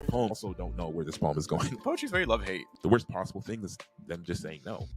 Poem also don't know where this poem is going. Poetry's very love-hate. The worst possible thing is them just saying no.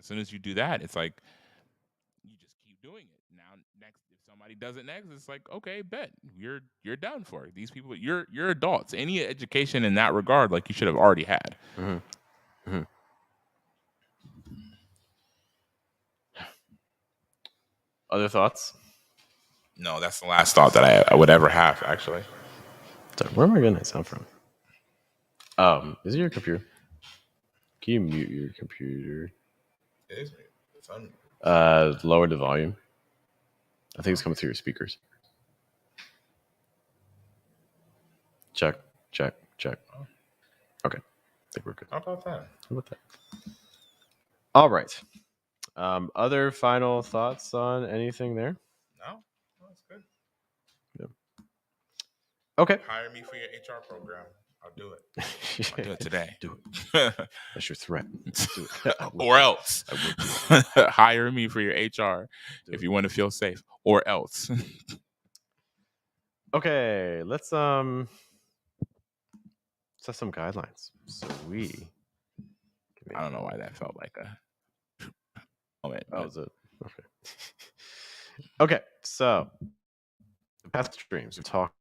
As soon as you do that, it's like you just keep doing it. Now, next, if somebody does it next, it's like, okay, bet you're done for. These people, you're adults. Any education in that regard, like you should have already had. Other thoughts? No, that's the last thought that I would ever have, actually. Sorry, where am I getting that sound from? Is it your computer? Can you mute your computer? It is. It's Lower the volume. I think it's coming through your speakers. Check. Okay. I think we're good. How about that? All right. Other final thoughts on anything there? No, that's good. Yep. Okay. Hire me for your HR program. I'll do it. I'll do it today. Do it. That's your threat. Do it. Or else. Hire me for your HR if you want to feel safe. Or else. Okay, let's set some guidelines. So I don't know why that felt like a moment. Oh, is it? Okay. Okay, so the past streams we talked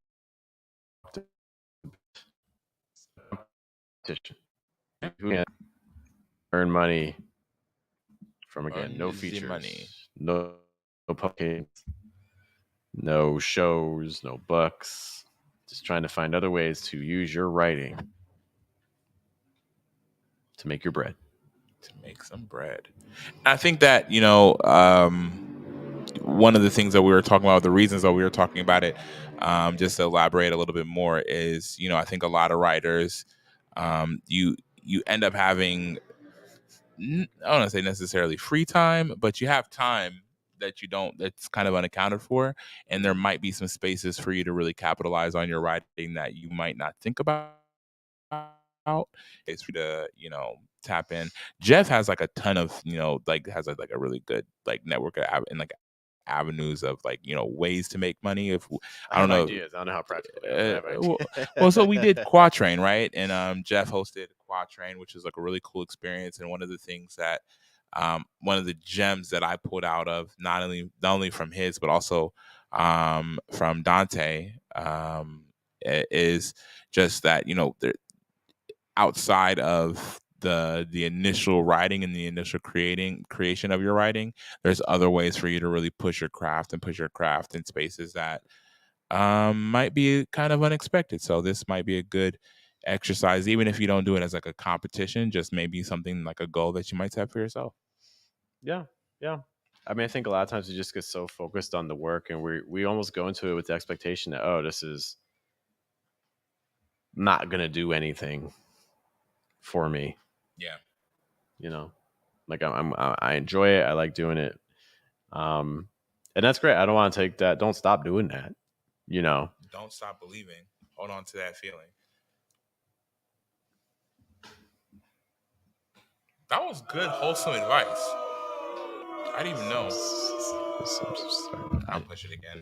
competition. Who can earn money from again? No features, money. no publications, no shows, no books. Just trying to find other ways to use your writing to make your bread. To make some bread. I think that, one of the things that we were talking about, the reasons that we were talking about it, just to elaborate a little bit more, is, I think a lot of writers, you end up having, I don't want to say necessarily free time, but you have time that's kind of unaccounted for. And there might be some spaces for you to really capitalize on your writing that you might not think about. It's for you to, tap in. Jeff has like a ton of, has a really good network and avenues of ways to make money. If I don't know ideas, I don't know how practical they are. well, so we did Quatrain, right? And Jeff hosted Quatrain, which is like a really cool experience. And one of the things that one of the gems that I pulled out of not only from his but also from Dante is just that outside of the initial writing and the initial creation of your writing, there's other ways for you to really push your craft in spaces that might be kind of unexpected. So this might be a good exercise, even if you don't do it as like a competition, just maybe something like a goal that you might set for yourself. Yeah. I mean, I think a lot of times we just get so focused on the work, and we almost go into it with the expectation that, this is not gonna do anything for me. Yeah. Like I enjoy it. I like doing it. And that's great. I don't want to take that. Don't stop doing that. Don't stop believing. Hold on to that feeling. That was good, wholesome advice. I didn't even know. I'll push it again.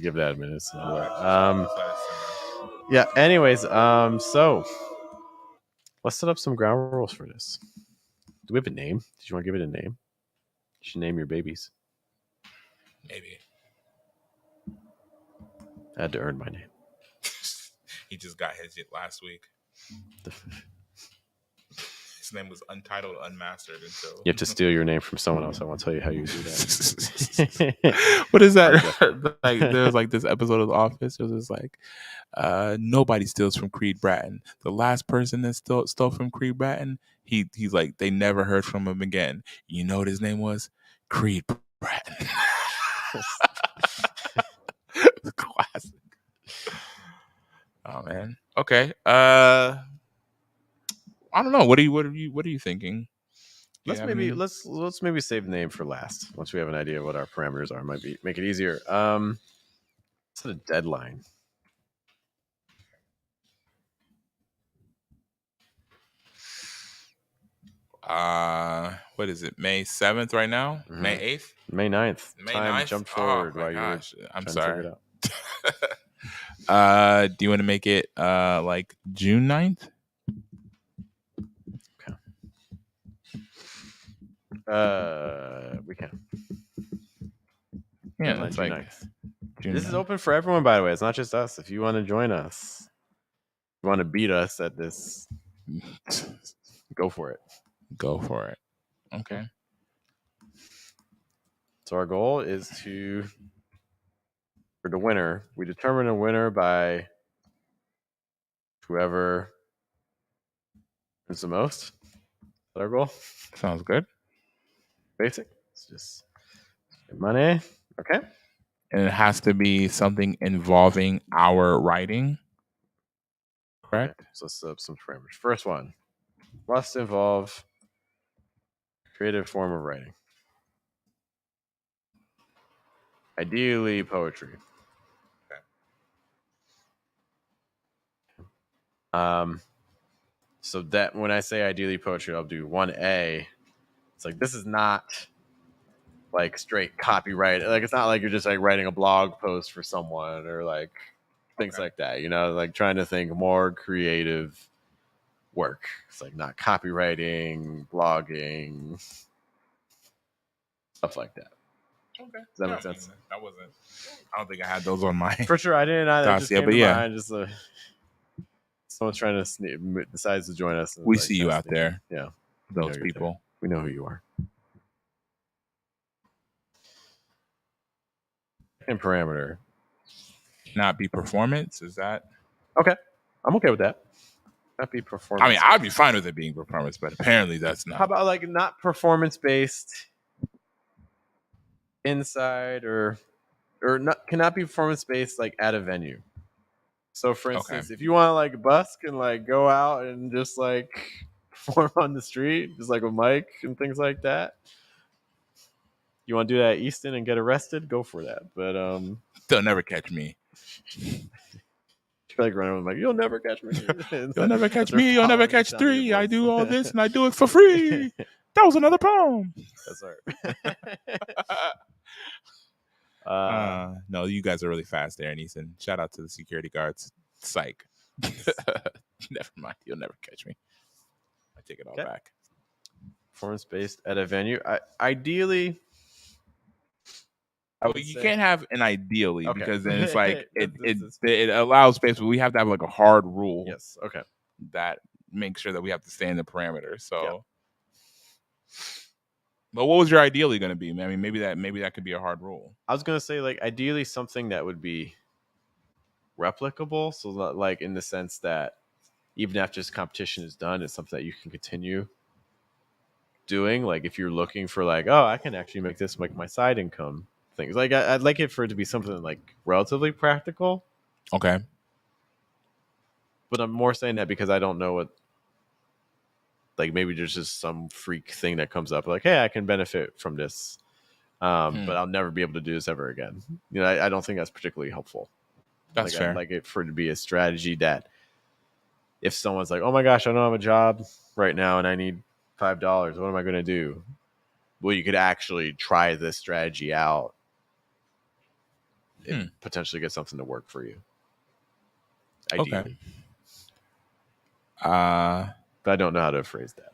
Give that a minute. Yeah. Anyways, so let's set up some ground rules for this. Do we have a name? Did you want to give it a name? You should name your babies. Maybe. I had to earn my name. He just got his last week. His name was Untitled, Unmastered. Until you have to steal your name from someone else. I want to tell you how you do that. What is that? Like there's like this episode of The Office. It was just like nobody steals from Creed Bratton. The last person that stole from Creed Bratton, he's like they never heard from him again. You know what his name was? Creed Bratton. Classic. Oh man. Okay. I don't know. What are you thinking? Let's maybe save the name for last. Once we have an idea of what our parameters are, might make it easier. Set a deadline. What is it? May 7th right now? Mm-hmm. May 8th? May 9th. May Time 9th? jumped forward while gosh. I'm sorry. To figure it out. Do you want to make it like June 9th? Okay. We can. Yeah, Deadline it's June like 9th. June This is 9th. open for everyone, by the way. It's not just us. If you want to join us, you want to beat us at this, go for it. Go for it. Okay. So our goal is for the winner, we determine a winner by whoever wins the most. Is that our goal? Sounds good. Basic. It's just get money. Okay. And it has to be something involving our writing. Correct? Okay. So let's set up some parameters. First one must involve creative form of writing. Ideally, poetry. So that when I say ideally poetry, I'll do 1A. It's like this is not like straight copyright. Like it's not like you're just like writing a blog post for someone or like things like that. You know, like trying to think more creative work. It's like not copywriting, blogging, stuff like that. Okay. Does that make sense? That wasn't. I don't think I had those on my. For sure, I didn't. It just Yeah, came but to yeah. mind. Just someone's trying to decides to join us. We see you out there. Yeah, Those people. we know who you are. Second parameter. Not be performance. Is that? Okay, I'm okay with that. Not be performance. I mean, I'd be fine with it being performance, but apparently that's not. How about like not performance based inside or not cannot be performance based like at a venue. So for instance, if you want to like busk and like go out and just like perform on the street, just like with Mike and things like that. You want to do that at Easton and get arrested? Go for that. But they'll never catch me. Like running with like, you'll never catch me. You'll never catch me. You'll never catch three. I do all this and I do it for free. That was another poem. That's right. No, you guys are really fast there in Easton. Shout out to the security guards. Psych. Never mind. You'll never catch me. I take it all back. Performance based at a venue. Ideally, you can't have an ideally because then it's like it allows space, but we have to have like a hard rule. Yes. Okay. That makes sure that we have to stay in the parameters. So, but what was your ideally going to be? I mean, maybe that could be a hard rule. I was going to say like ideally something that would be replicable. So like in the sense that even after this competition is done, it's something that you can continue doing. Like if you're looking for like, oh, I can actually make this like my side income. Things like I'd like it for it to be something like relatively practical. Okay. But I'm more saying that because I don't know what, like maybe there's just some freak thing that comes up like, hey, I can benefit from this. But I'll never be able to do this ever again. You know, I don't think that's particularly helpful. That's fair. I'd like it for it to be a strategy that if someone's like, oh my gosh, I don't have a job right now and I need $5, what am I going to do? Well, you could actually try this strategy out. And potentially get something to work for you. Ideally. Okay. But I don't know how to phrase that.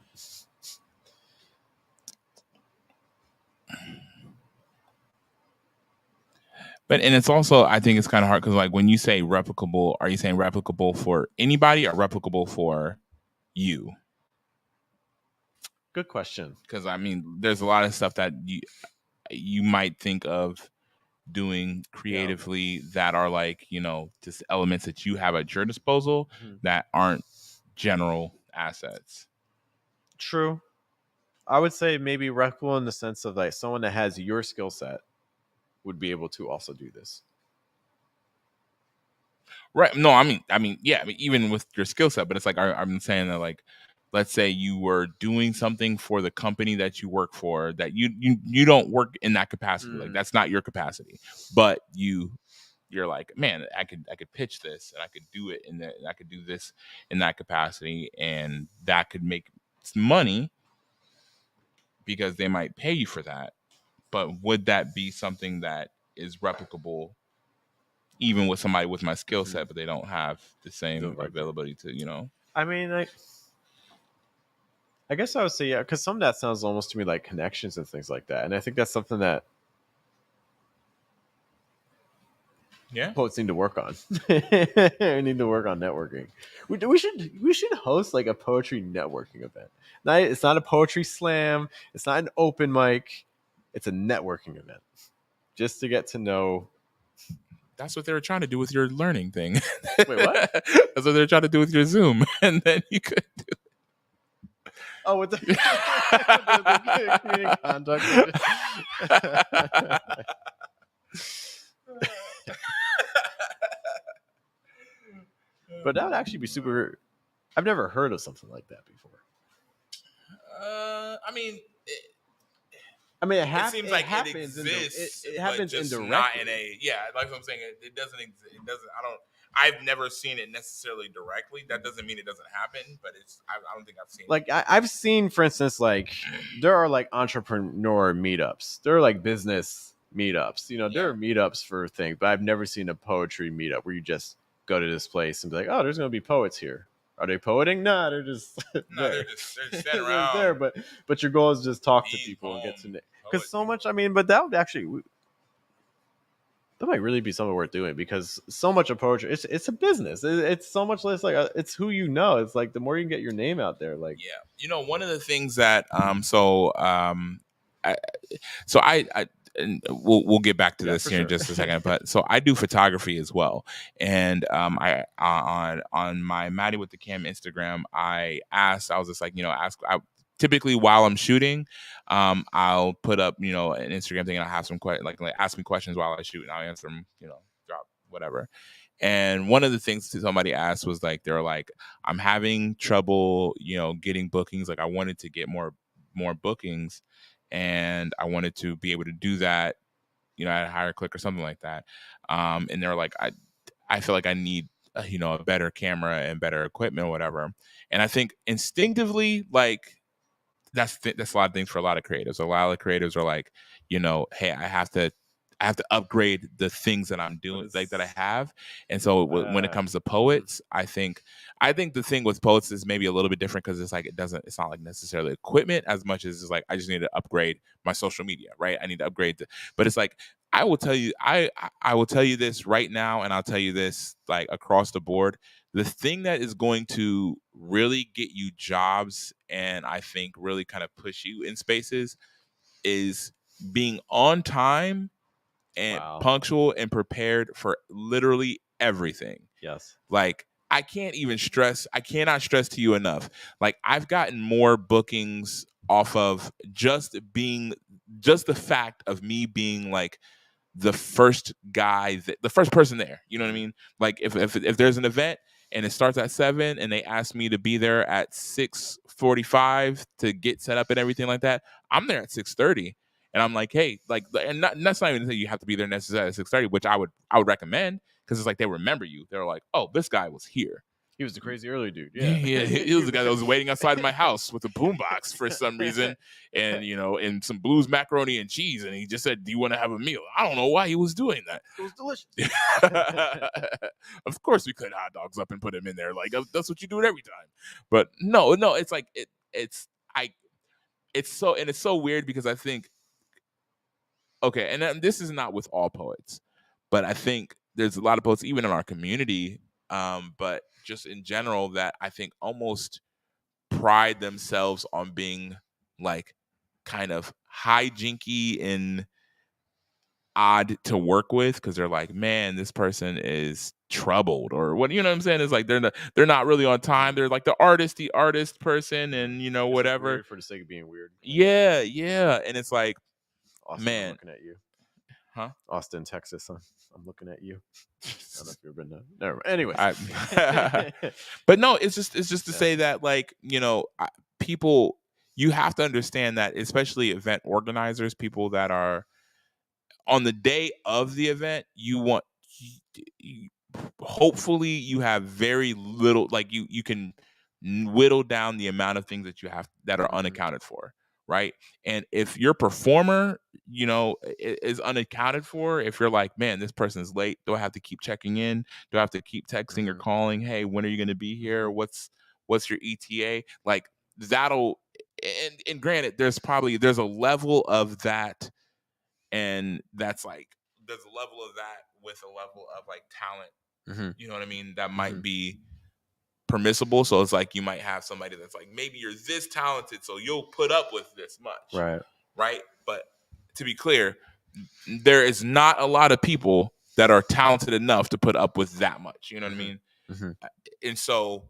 And it's also, I think it's kind of hard because like when you say replicable, are you saying replicable for anybody or replicable for you? Good question. Because I mean, there's a lot of stuff that you might think of doing creatively that are like, you know, just elements that you have at your disposal that aren't general assets. True. I would say maybe replicable in the sense of like someone that has your skill set would be able to also do this. Right. No, I mean, yeah, I mean, even with your skill set, but it's like I'm saying that like, let's say you were doing something for the company that you work for that you don't work in that capacity. Like that's not your capacity, but you're like, man, I could pitch this and I could do it and I could do this in that capacity and that could make money because they might pay you for that. But would that be something that is replicable even with somebody with my skill set, but they don't have the same availability to, you know? I mean, I I guess I would say, yeah, because some of that sounds almost to me like connections and things like that. And I think that's something that Yeah. poets need to work on. We need to work on networking. We should host like a poetry networking event. It's not a poetry slam. It's not an open mic. It's a networking event, just to get to know. That's what they were trying to do with your learning thing. Wait, what? That's what they're trying to do with your Zoom, and then you could. Oh, with the community conduct. But that would actually be super. I've never heard of something like that before. I mean, it seems it like happens. it exists. It happens but just indirectly. not in a like what I'm saying. It doesn't. It doesn't. I've never seen it necessarily directly. That doesn't mean it doesn't happen, but I don't think I've seen. Like I've seen, for instance, like there are like entrepreneur meetups. There are like business meetups. There are meetups for things, but I've never seen a poetry meetup where you just go to this place and be like, oh, there's gonna be poets here. Are they poeting? Nah, they're just they're just standing around there. But your goal is just talk to people and get to know. Because so much. I mean, but that would actually. That might really be something worth doing, because so much of poetry, it's a business. It's so much less like it's who you know. It's like the more you can get your name out there, like one of the things that and we'll get back to this here in just a second, but so I do photography as well, and I on my Maddie with the Cam Instagram, I was just like, typically while I'm shooting, I'll put up, an Instagram thing, and I'll have some like ask me questions while I shoot, and I'll answer them, drop whatever. And one of the things somebody asked was like, they're like, I'm having trouble, getting bookings. Like I wanted to get more bookings, and I wanted to be able to do that, at a higher click or something like that. And they're like, I feel like I need, a better camera and better equipment or whatever. And I think instinctively, like, that's a lot of things for a lot of creatives. A lot of creatives are like, hey, I have to upgrade the things that I'm doing, like that I have. And so when it comes to poets, I think the thing with poets is maybe a little bit different, because it's like it's not like necessarily equipment as much as it's like I just need to upgrade my social media, right? I need to upgrade but it's like I will tell you, I will tell you this right now, and I'll tell you this like across the board. The thing that is going to really get you jobs, and I think really kind of push you in spaces, is being on time and punctual and prepared for literally everything. Yes. Like I cannot stress to you enough. Like I've gotten more bookings off of just the fact of me being like the first person there. You know what I mean? Like if there's an event and it starts at 7 and they ask me to be there at 6:45 to get set up and everything like that, I'm there at 6:30. And I'm like, hey, like, and that's not even that you have to be there necessarily at 6:30, which I would recommend, because it's like they remember you. They're like, oh, this guy was here. He was the crazy early dude. Yeah, he was the guy that was waiting outside my house with a boombox for some reason, and and some Blues macaroni and cheese, and he just said, "Do you want to have a meal?" I don't know why he was doing that. It was delicious. Of course, we cut hot dogs up and put them in there. Like that's what you do it every time. But no, it's like it's so weird, because I think. Okay, and this is not with all poets, but I think there's a lot of poets, even in our community, but just in general, that I think almost pride themselves on being like kind of hijinky and odd to work with, because they're like, man, this person is troubled, or what, what I'm saying? It's like they're not really on time. They're like the artist person, and whatever, weird for the sake of being weird. Yeah, and it's like, Austin, man, I'm looking at you. Huh? Austin, Texas. I'm looking at you. I don't know if you've ever been there. Anyway. But no, it's just to say that, like, people, you have to understand that, especially event organizers, people that are on the day of the event, hopefully you have very little, like you can whittle down the amount of things that you have that are unaccounted for. Right. And if your performer, is unaccounted for, if you're like, man, this person's late, do I have to keep checking in? Do I have to keep texting or calling? Hey, when are you going to be here? What's your ETA? Like and granted, there's a level of that, and that's like there's a level of that with a level of like talent. Mhm. You know what I mean? That might Mhm. be permissible. So it's like you might have somebody that's like, maybe you're this talented, so you'll put up with this much, Right. But to be clear, there is not a lot of people that are talented enough to put up with that much. You know what I mean? Mhm. And so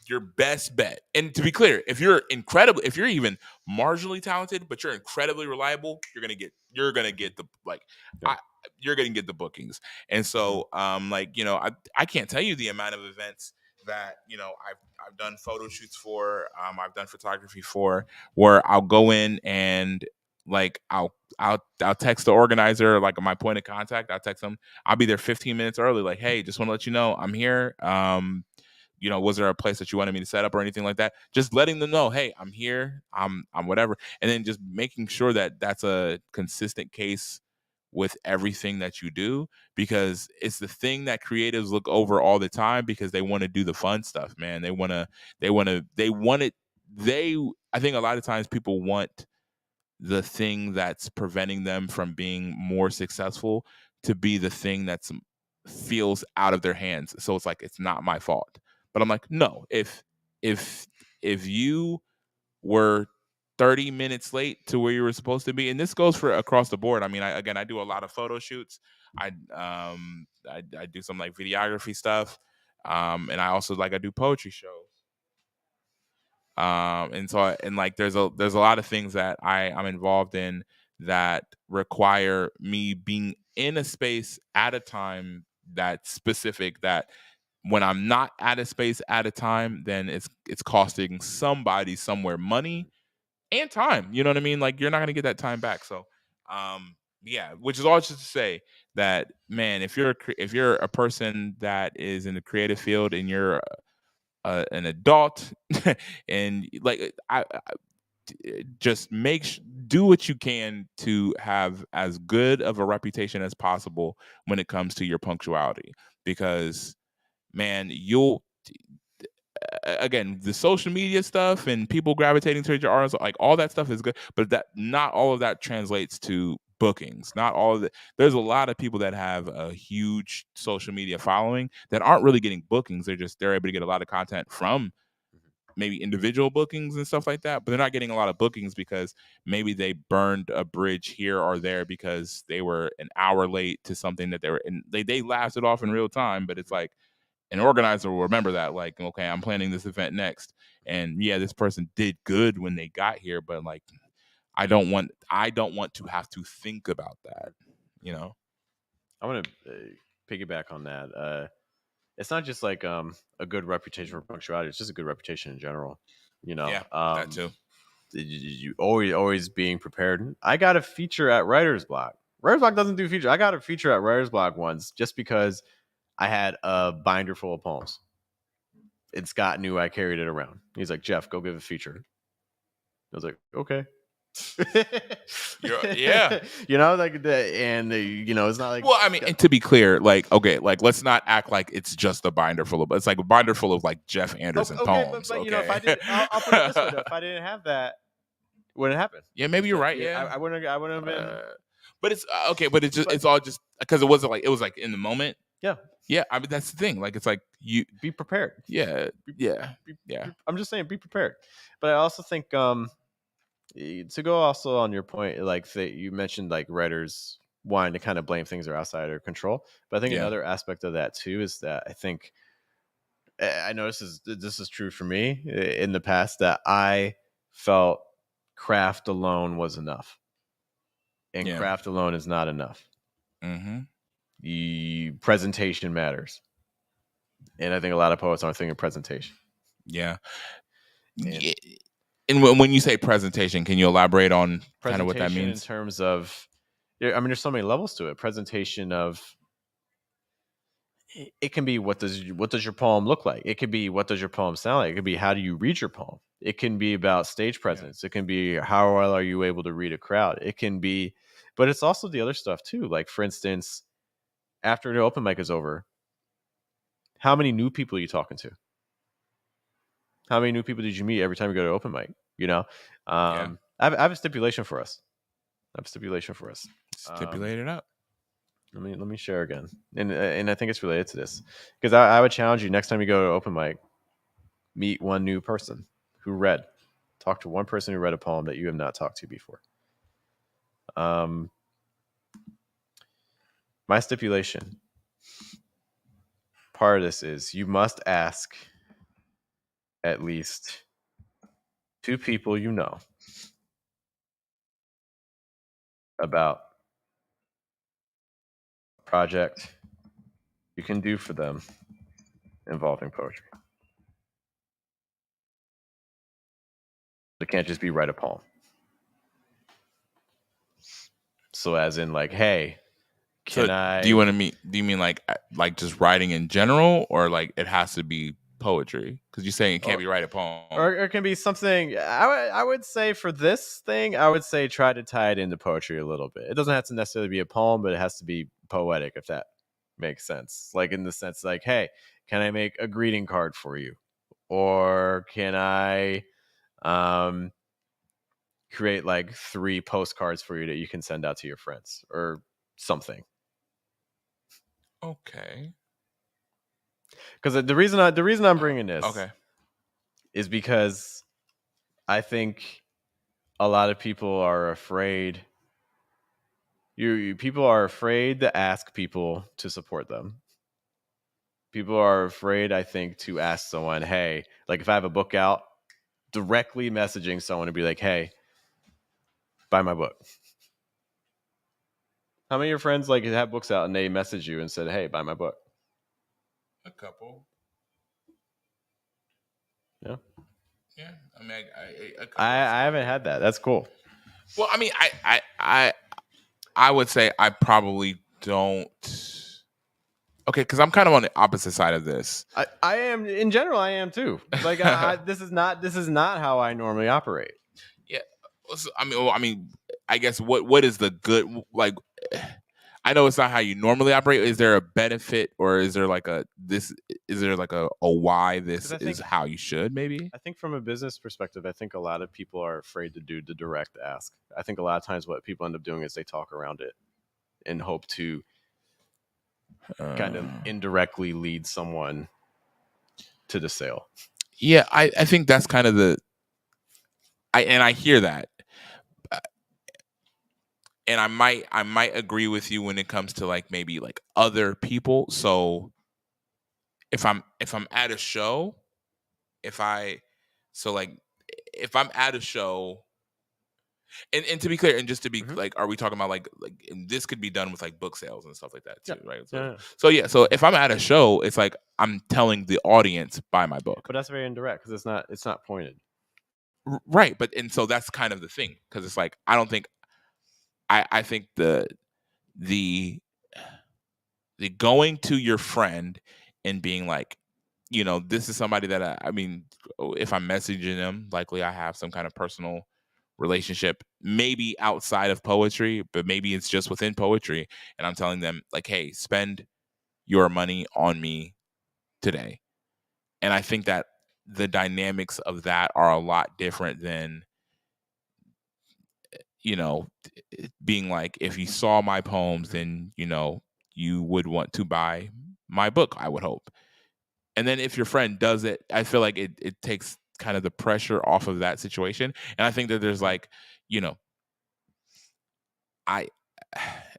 your best bet, and to be clear, if you're even marginally talented, but you're incredibly reliable, you're gonna get the like, Yeah. you're gonna get the bookings. And so, like, you know, I can't tell you the amount of events that, you know, I've done photo shoots for, I've done photography for, where I'll go in and like I'll text the organizer, like my point of contact. I'll text them. I'll be there 15 minutes early, like, hey, just want to let you know I'm here. You know, was there a place that you wanted me to set up or anything like that? Just letting them know, hey, I'm here, I'm whatever, and then just making sure that that's a consistent case with everything that you do, because it's the thing that creatives look over all the time, because they want to do the fun stuff, man. They want it. I think a lot of times people want the thing that's preventing them from being more successful to be the thing that's feels out of their hands. So it's like, it's not my fault. But I'm like, no, if you were 30 minutes late to where you were supposed to be, and this goes for across the board. I mean, I do a lot of photo shoots. I do some like videography stuff. And I also I do poetry shows. And so like there's a lot of things that I'm involved in that require me being in a space at a time that's specific, that when I'm not at a space at a time, then it's costing somebody somewhere money and time. You know what I mean? Like, you're not going to get that time back. So yeah, which is all just to say that, man, if you're a person that is in the creative field and you're an adult and like just do what you can to have as good of a reputation as possible when it comes to your punctuality, because, man, you'll again, the social media stuff and people gravitating towards your artists, like all that stuff is good, but that not all of that translates to bookings. Not all of it. There's a lot of people that have a huge social media following that aren't really getting bookings. They're able to get a lot of content from maybe individual bookings and stuff like that, but they're not getting a lot of bookings because maybe they burned a bridge here or there because they were an hour late to something that they laughed it off in real time. But it's like, an organizer will remember that, like, okay, I'm planning this event next, and yeah, this person did good when they got here, but like, I don't want to have to think about that, you know. I want to piggyback on that. It's not just like a good reputation for punctuality; it's just a good reputation in general. You know, Yeah, that too. You always being prepared. I got a feature at Writer's Block. Writer's Block doesn't do feature. I got a feature at Writer's Block once just because I had a binder full of poems. And Scott knew I carried it around. He's like, Jeff, go give a feature. I was like, okay. Yeah. You know, like and you know, it's not like, well, I mean, and to be clear, like, okay, like, let's not act like it's just a binder full of, it's like a binder full of like Jeff Anderson poems. But you know, if I did, I'll put it this way though, if I didn't have that, wouldn't happen. Yeah, maybe you're right. Yeah, I wouldn't have been. But it's okay. But it's all just because it was like in the moment. Yeah. Yeah. I mean, that's the thing. Like, it's like, you be prepared. Yeah. Yeah. I'm just saying, be prepared. But I also think, to go also on your point, like you mentioned, like writers wanting to kind of blame things that are outside their control. But I think another aspect of that too is that I think, I know this is true for me in the past, that I felt craft alone was enough, and craft alone is not enough. Mm-hmm. The presentation matters, and I think a lot of poets aren't thinking presentation. Yeah. And when you say presentation, can you elaborate on kind of what that means in terms of? I mean, there's so many levels to it. Presentation of, it can be what does your poem look like? It could be what does your poem sound like? It could be how do you read your poem? It can be about stage presence. It can be how well are you able to read a crowd? It can be, but it's also the other stuff too. Like, for instance, after the open mic is over, how many new people are you talking to? How many new people did you meet every time you go to open mic? You know, Yeah. I have a stipulation for us. Stipulate it up. Let me share again, and I think it's related to this because I would challenge you next time you go to open mic, meet one new person who read, talk to one person who read a poem that you have not talked to before. My stipulation, part of this is you must ask at least 2 people you know about a project you can do for them involving poetry. It can't just be write a poem. So as in like, hey, can I? Do you want to meet? Do you mean like just writing in general, or like it has to be poetry? Because you're saying it can't be write a poem. Or it can be something. I would say for this thing, I would say try to tie it into poetry a little bit. It doesn't have to necessarily be a poem, but it has to be poetic, if that makes sense. Like in the sense, like, hey, can I make a greeting card for you, or can I create like 3 postcards for you that you can send out to your friends, or something? Okay. Because the reason I'm bringing this, is because I think a lot of people are afraid. People are afraid to ask people to support them. People are afraid, I think, to ask someone, hey, like if I have a book out, directly messaging someone to be like, hey, buy my book. How many of your friends like have books out and they message you and said, hey, buy my book? A couple. Yeah. Yeah. I mean, I haven't had that. That's cool. Well, I mean, I would say I probably don't. Okay, because I'm kind of on the opposite side of this. I am, in general, I am too. Like this is not how I normally operate. Yeah. So, I mean, I guess what is the good, like? I know it's not how you normally operate. Is there a benefit, or is there like a why this is how you should? Maybe I think from a business perspective, I think a lot of people are afraid to do the direct ask. I think a lot of times what people end up doing is they talk around it and hope to kind of indirectly lead someone to the sale. Yeah, I think that's kind of I hear that. And I might agree with you when it comes to like maybe like other people. So if I'm at a show, if I'm at a show, and to be clear, and just to be like, are we talking about like and this could be done with like book sales and stuff like that too, right? So if I'm at a show, it's like I'm telling the audience buy my book. But that's very indirect because it's not pointed. Right, but and so that's kind of the thing, because it's like I think the going to your friend and being like, you know, this is somebody that I mean, if I'm messaging them, likely I have some kind of personal relationship, maybe outside of poetry, but maybe it's just within poetry, and I'm telling them like, hey, spend your money on me today. And I think that the dynamics of that are a lot different than, you know, being like, if you saw my poems, then, you know, you would want to buy my book, I would hope. And then if your friend does it, I feel like it takes kind of the pressure off of that situation. And I think that there's like, you know,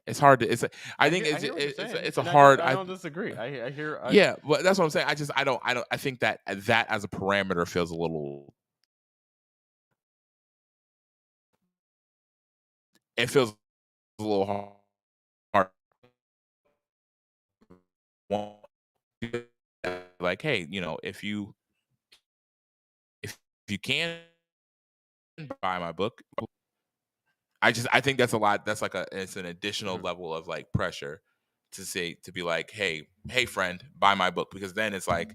it's hard to, I think it's a hard, I don't disagree. I hear. Yeah, but that's what I'm saying. I think that as a parameter feels a little, it feels a little hard. Like, hey, you know, if you can buy my book, I think that's a lot. That's like it's an additional level of like pressure to be like, hey friend, buy my book, because then it's like,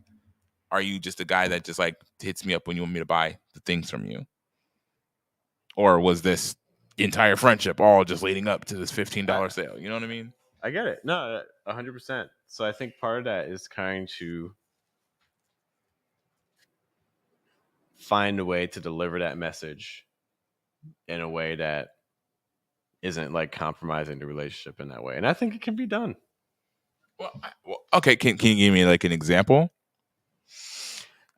are you just a guy that just like hits me up when you want me to buy the things from you, or was this entire friendship all just leading up to this $15 sale? You know what I mean? I get it. No, 100%. So I think part of that is kind to find a way to deliver that message in a way that isn't like compromising the relationship in that way. And I think it can be done. Well, okay. Can you give me like an example?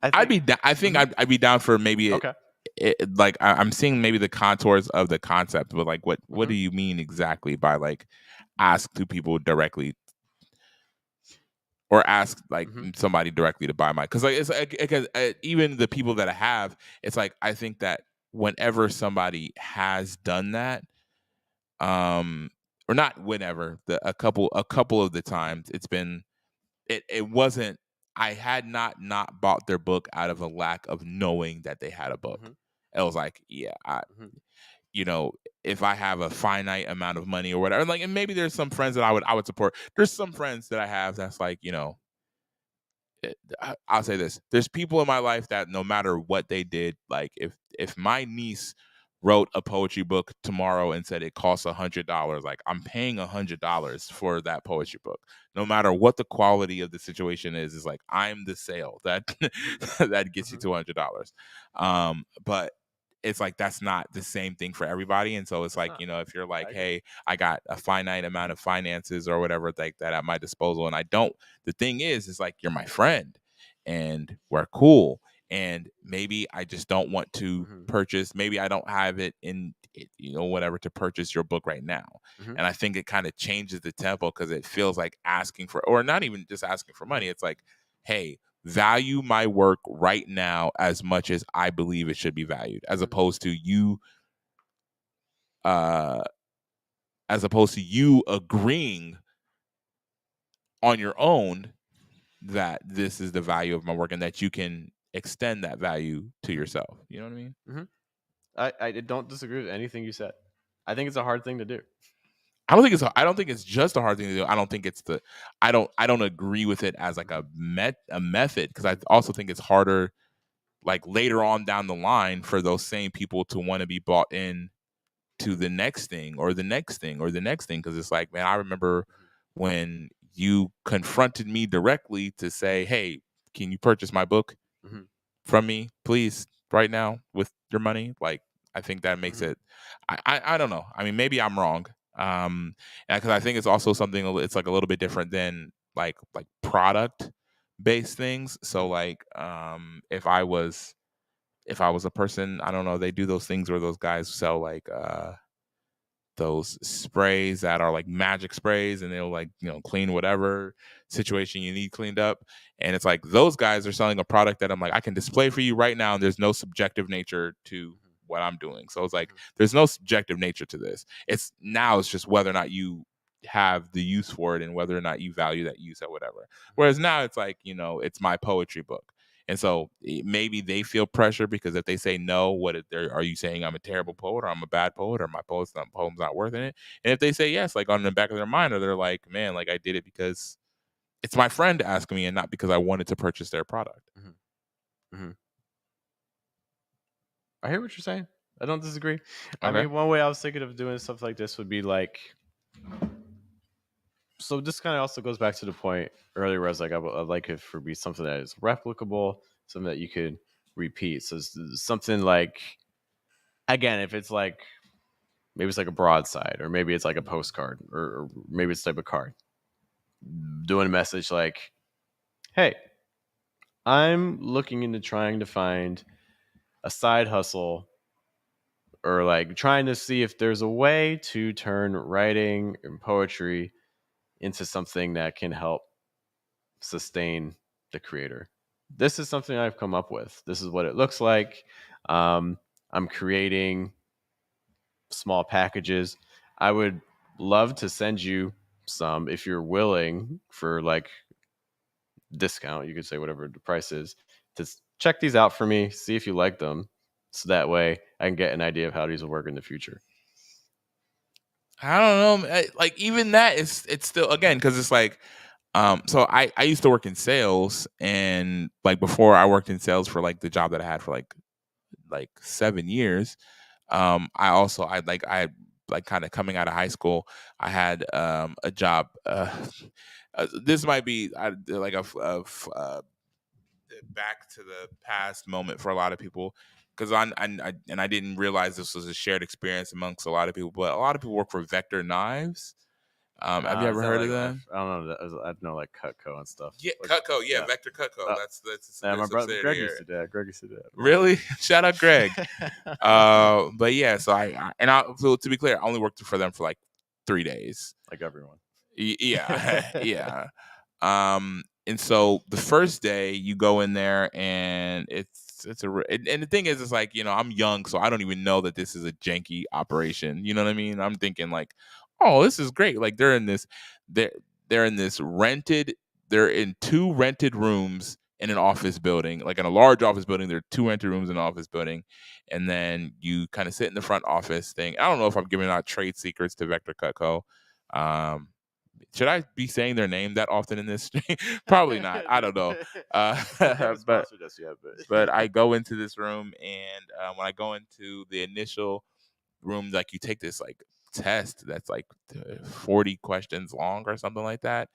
I'd be be down for maybe Okay. Like I'm seeing maybe the contours of the concept, but like what do you mean exactly by like ask to people directly, or ask like somebody directly to buy my? Because like it's like, even the people that I have, it's like I think that whenever somebody has done that, or not whenever, a couple of the times it's been, it wasn't, I had not bought their book out of a lack of knowing that they had a book. It was like, yeah, you know, if I have a finite amount of money or whatever, like, and maybe there's some friends that I would support. There's some friends that I have that's like, you know, I'll say this: there's people in my life that no matter what they did, like if my niece wrote a poetry book tomorrow and said it costs $100, like I'm paying $100 for that poetry book, no matter what the quality of the situation is like I'm the sale that that gets you to $100. But it's like that's not the same thing for everybody. And so it's like, you know, if you're like, hey, I got a finite amount of finances or whatever like that at my disposal, and I don't, the thing is like you're my friend and we're cool, and maybe I just don't want to purchase, maybe I don't have it in, you know, whatever, to purchase your book right now. And I think it kind of changes the tempo, because it feels like asking for, or not even just asking for money. It's like, hey, value my work right now as much as I believe it should be valued, as opposed to you agreeing on your own that this is the value of my work and that you can extend that value to yourself. You know what I mean? I don't disagree with anything you said. I think it's a hard thing to do. I don't think it's just a hard thing to do. I don't think it's I don't agree with it as like a method, because I also think it's harder like later on down the line for those same people to want to be bought in to the next thing or the next thing or the next thing. Because it's like, man, I remember when you confronted me directly to say, hey, can you purchase my book from me, please, right now with your money? Like, I think that makes it, I don't know. I mean, maybe I'm wrong. Because I think it's also something, it's like a little bit different than like product based things. So like, if I was a person, I don't know, they do those things where those guys sell like those sprays that are like magic sprays, and they'll like, you know, clean whatever situation you need cleaned up. And it's like those guys are selling a product that I'm like, I can display for you right now, and there's no subjective nature to what I'm doing. So it's like there's no subjective nature to this. It's just whether or not you have the use for it and whether or not you value that use or whatever. Whereas now it's like, you know, it's my poetry book. And so maybe they feel pressure, because if they say no, are you saying I'm a terrible poet, or I'm a bad poet, or my poem's not worth it? And if they say yes, like on the back of their mind, or they're like, man, like I did it because it's my friend asking me and not because I wanted to purchase their product. I hear what you're saying. I don't disagree. Okay. I mean, one way I was thinking of doing stuff like this would be like, so this kind of also goes back to the point earlier where I was like, I'd like it for be something that is replicable, something that you could repeat. So it's something like, again, if it's like, maybe it's like a broadside, or maybe it's like a postcard, or maybe it's type of card, doing a message like, hey, I'm looking into trying to find a side hustle, or like trying to see if there's a way to turn writing and poetry into something that can help sustain the creator. This is something I've come up with. This is what it looks like. I'm creating small packages. I would love to send you some if you're willing, for like discount. You could say whatever the price is, to check these out for me, see if you like them, so that way I can get an idea of how these will work in the future. I don't know. Like even that it's still, again, because it's like, so I used to work in sales, and like before I worked in sales for like the job that I had for like 7 years. I kind of coming out of high school, I had a job. This might be like back to the past moment for a lot of people, because I didn't realize this was a shared experience amongst a lot of people, but a lot of people work for Vector Knives. Have you Is ever that heard like, of them? I don't know. I know like Cutco and stuff. Yeah, Like, Cutco. Yeah, Vector Cutco. That's yeah, their my brother subsidiary Greg here. used to do that. Greg used to do that. Really? Shout out Greg. But yeah, so so to be clear, I only worked for them for like 3 days. Like everyone. Yeah, yeah. And so the first day you go in there and and the thing is, it's like, I'm young, so I don't even know that this is a janky operation. You know what I mean? I'm thinking like, oh, this is great. Like they're in this rented. They're in 2 rented rooms in an office building, like in a large office building. There are 2 rented rooms in an office building, and then you kind of sit in the front office thing. I don't know if I'm giving out trade secrets to Vector Cutco. Should I be saying their name that often in this stream? Probably not. I don't know. But I go into this room, and when I go into the initial room, like you take this like test that's like 40 questions long or something like that.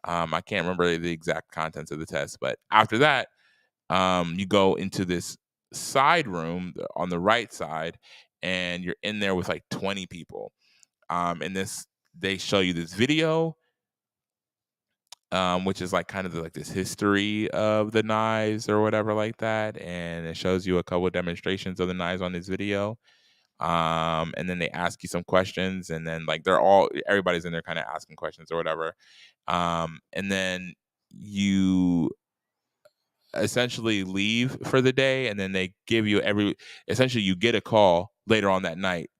I can't remember the exact contents of the test, but after that, you go into this side room on the right side, and you're in there with like 20 people. And they show you this video, which is like kind of like this history of the knives or whatever like that, and it shows you a couple of demonstrations of the knives on this video. And then they ask you some questions, and then like everybody's in there kind of asking questions or whatever. And then you essentially leave for the day, and then they give you essentially you get a call later on that night,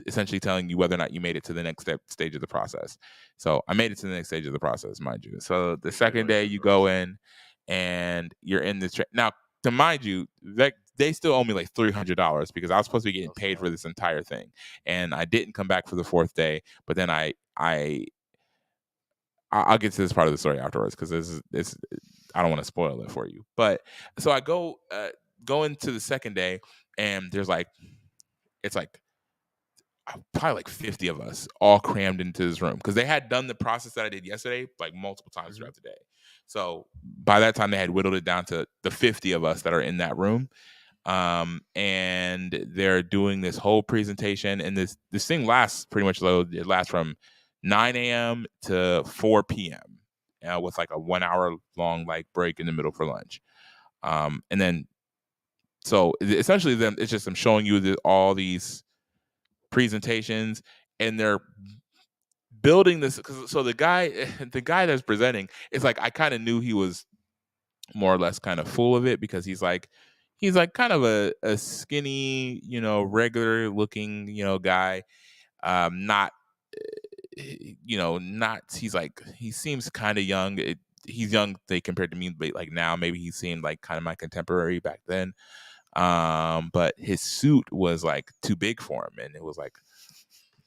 essentially telling you whether or not you made it to the next stage of the process. So I made it to the next stage of the process, mind you. So the second day you go in and you're in this now, to mind you, they still owe me like $300 because I was supposed to be getting paid for this entire thing, and I didn't come back for the 4th day. But then I'll get to this part of the story afterwards, because this I don't want to spoil it for you. But so I go into the second day, and it's like probably like 50 of us all crammed into this room, because they had done the process that I did yesterday like multiple times throughout the day. So by that time they had whittled it down to the 50 of us that are in that room. And they're doing this whole presentation, and this thing lasts pretty much it lasts from 9 a.m. to 4 p.m. With like a 1 hour long like break in the middle for lunch. And then so essentially it's just them showing you all these presentations, and they're building this. So the guy that's presenting, it's like I kind of knew he was more or less kind of full of it, because he's like kind of a skinny, regular looking, guy. Not he seems kind of young. He's young compared to me, but like now maybe he seemed like kind of my contemporary back then. But his suit was like too big for him, and it was like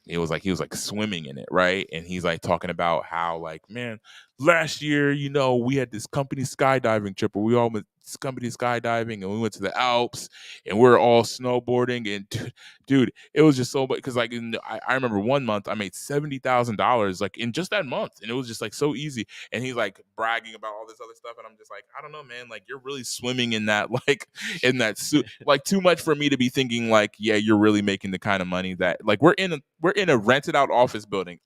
he was like swimming in it, right? And he's like talking about how like, man, last year, we had this company skydiving trip where we all went company skydiving, and we went to the Alps, and we are all snowboarding, and dude, it was just so much, because like I remember one month I made $70,000 like in just that month, and it was just like so easy. And he's like bragging about all this other stuff, and I'm just like, I don't know, man, like you're really swimming in that like in that suit, like too much for me to be thinking like, yeah, you're really making the kind of money that like we're in a rented out office building.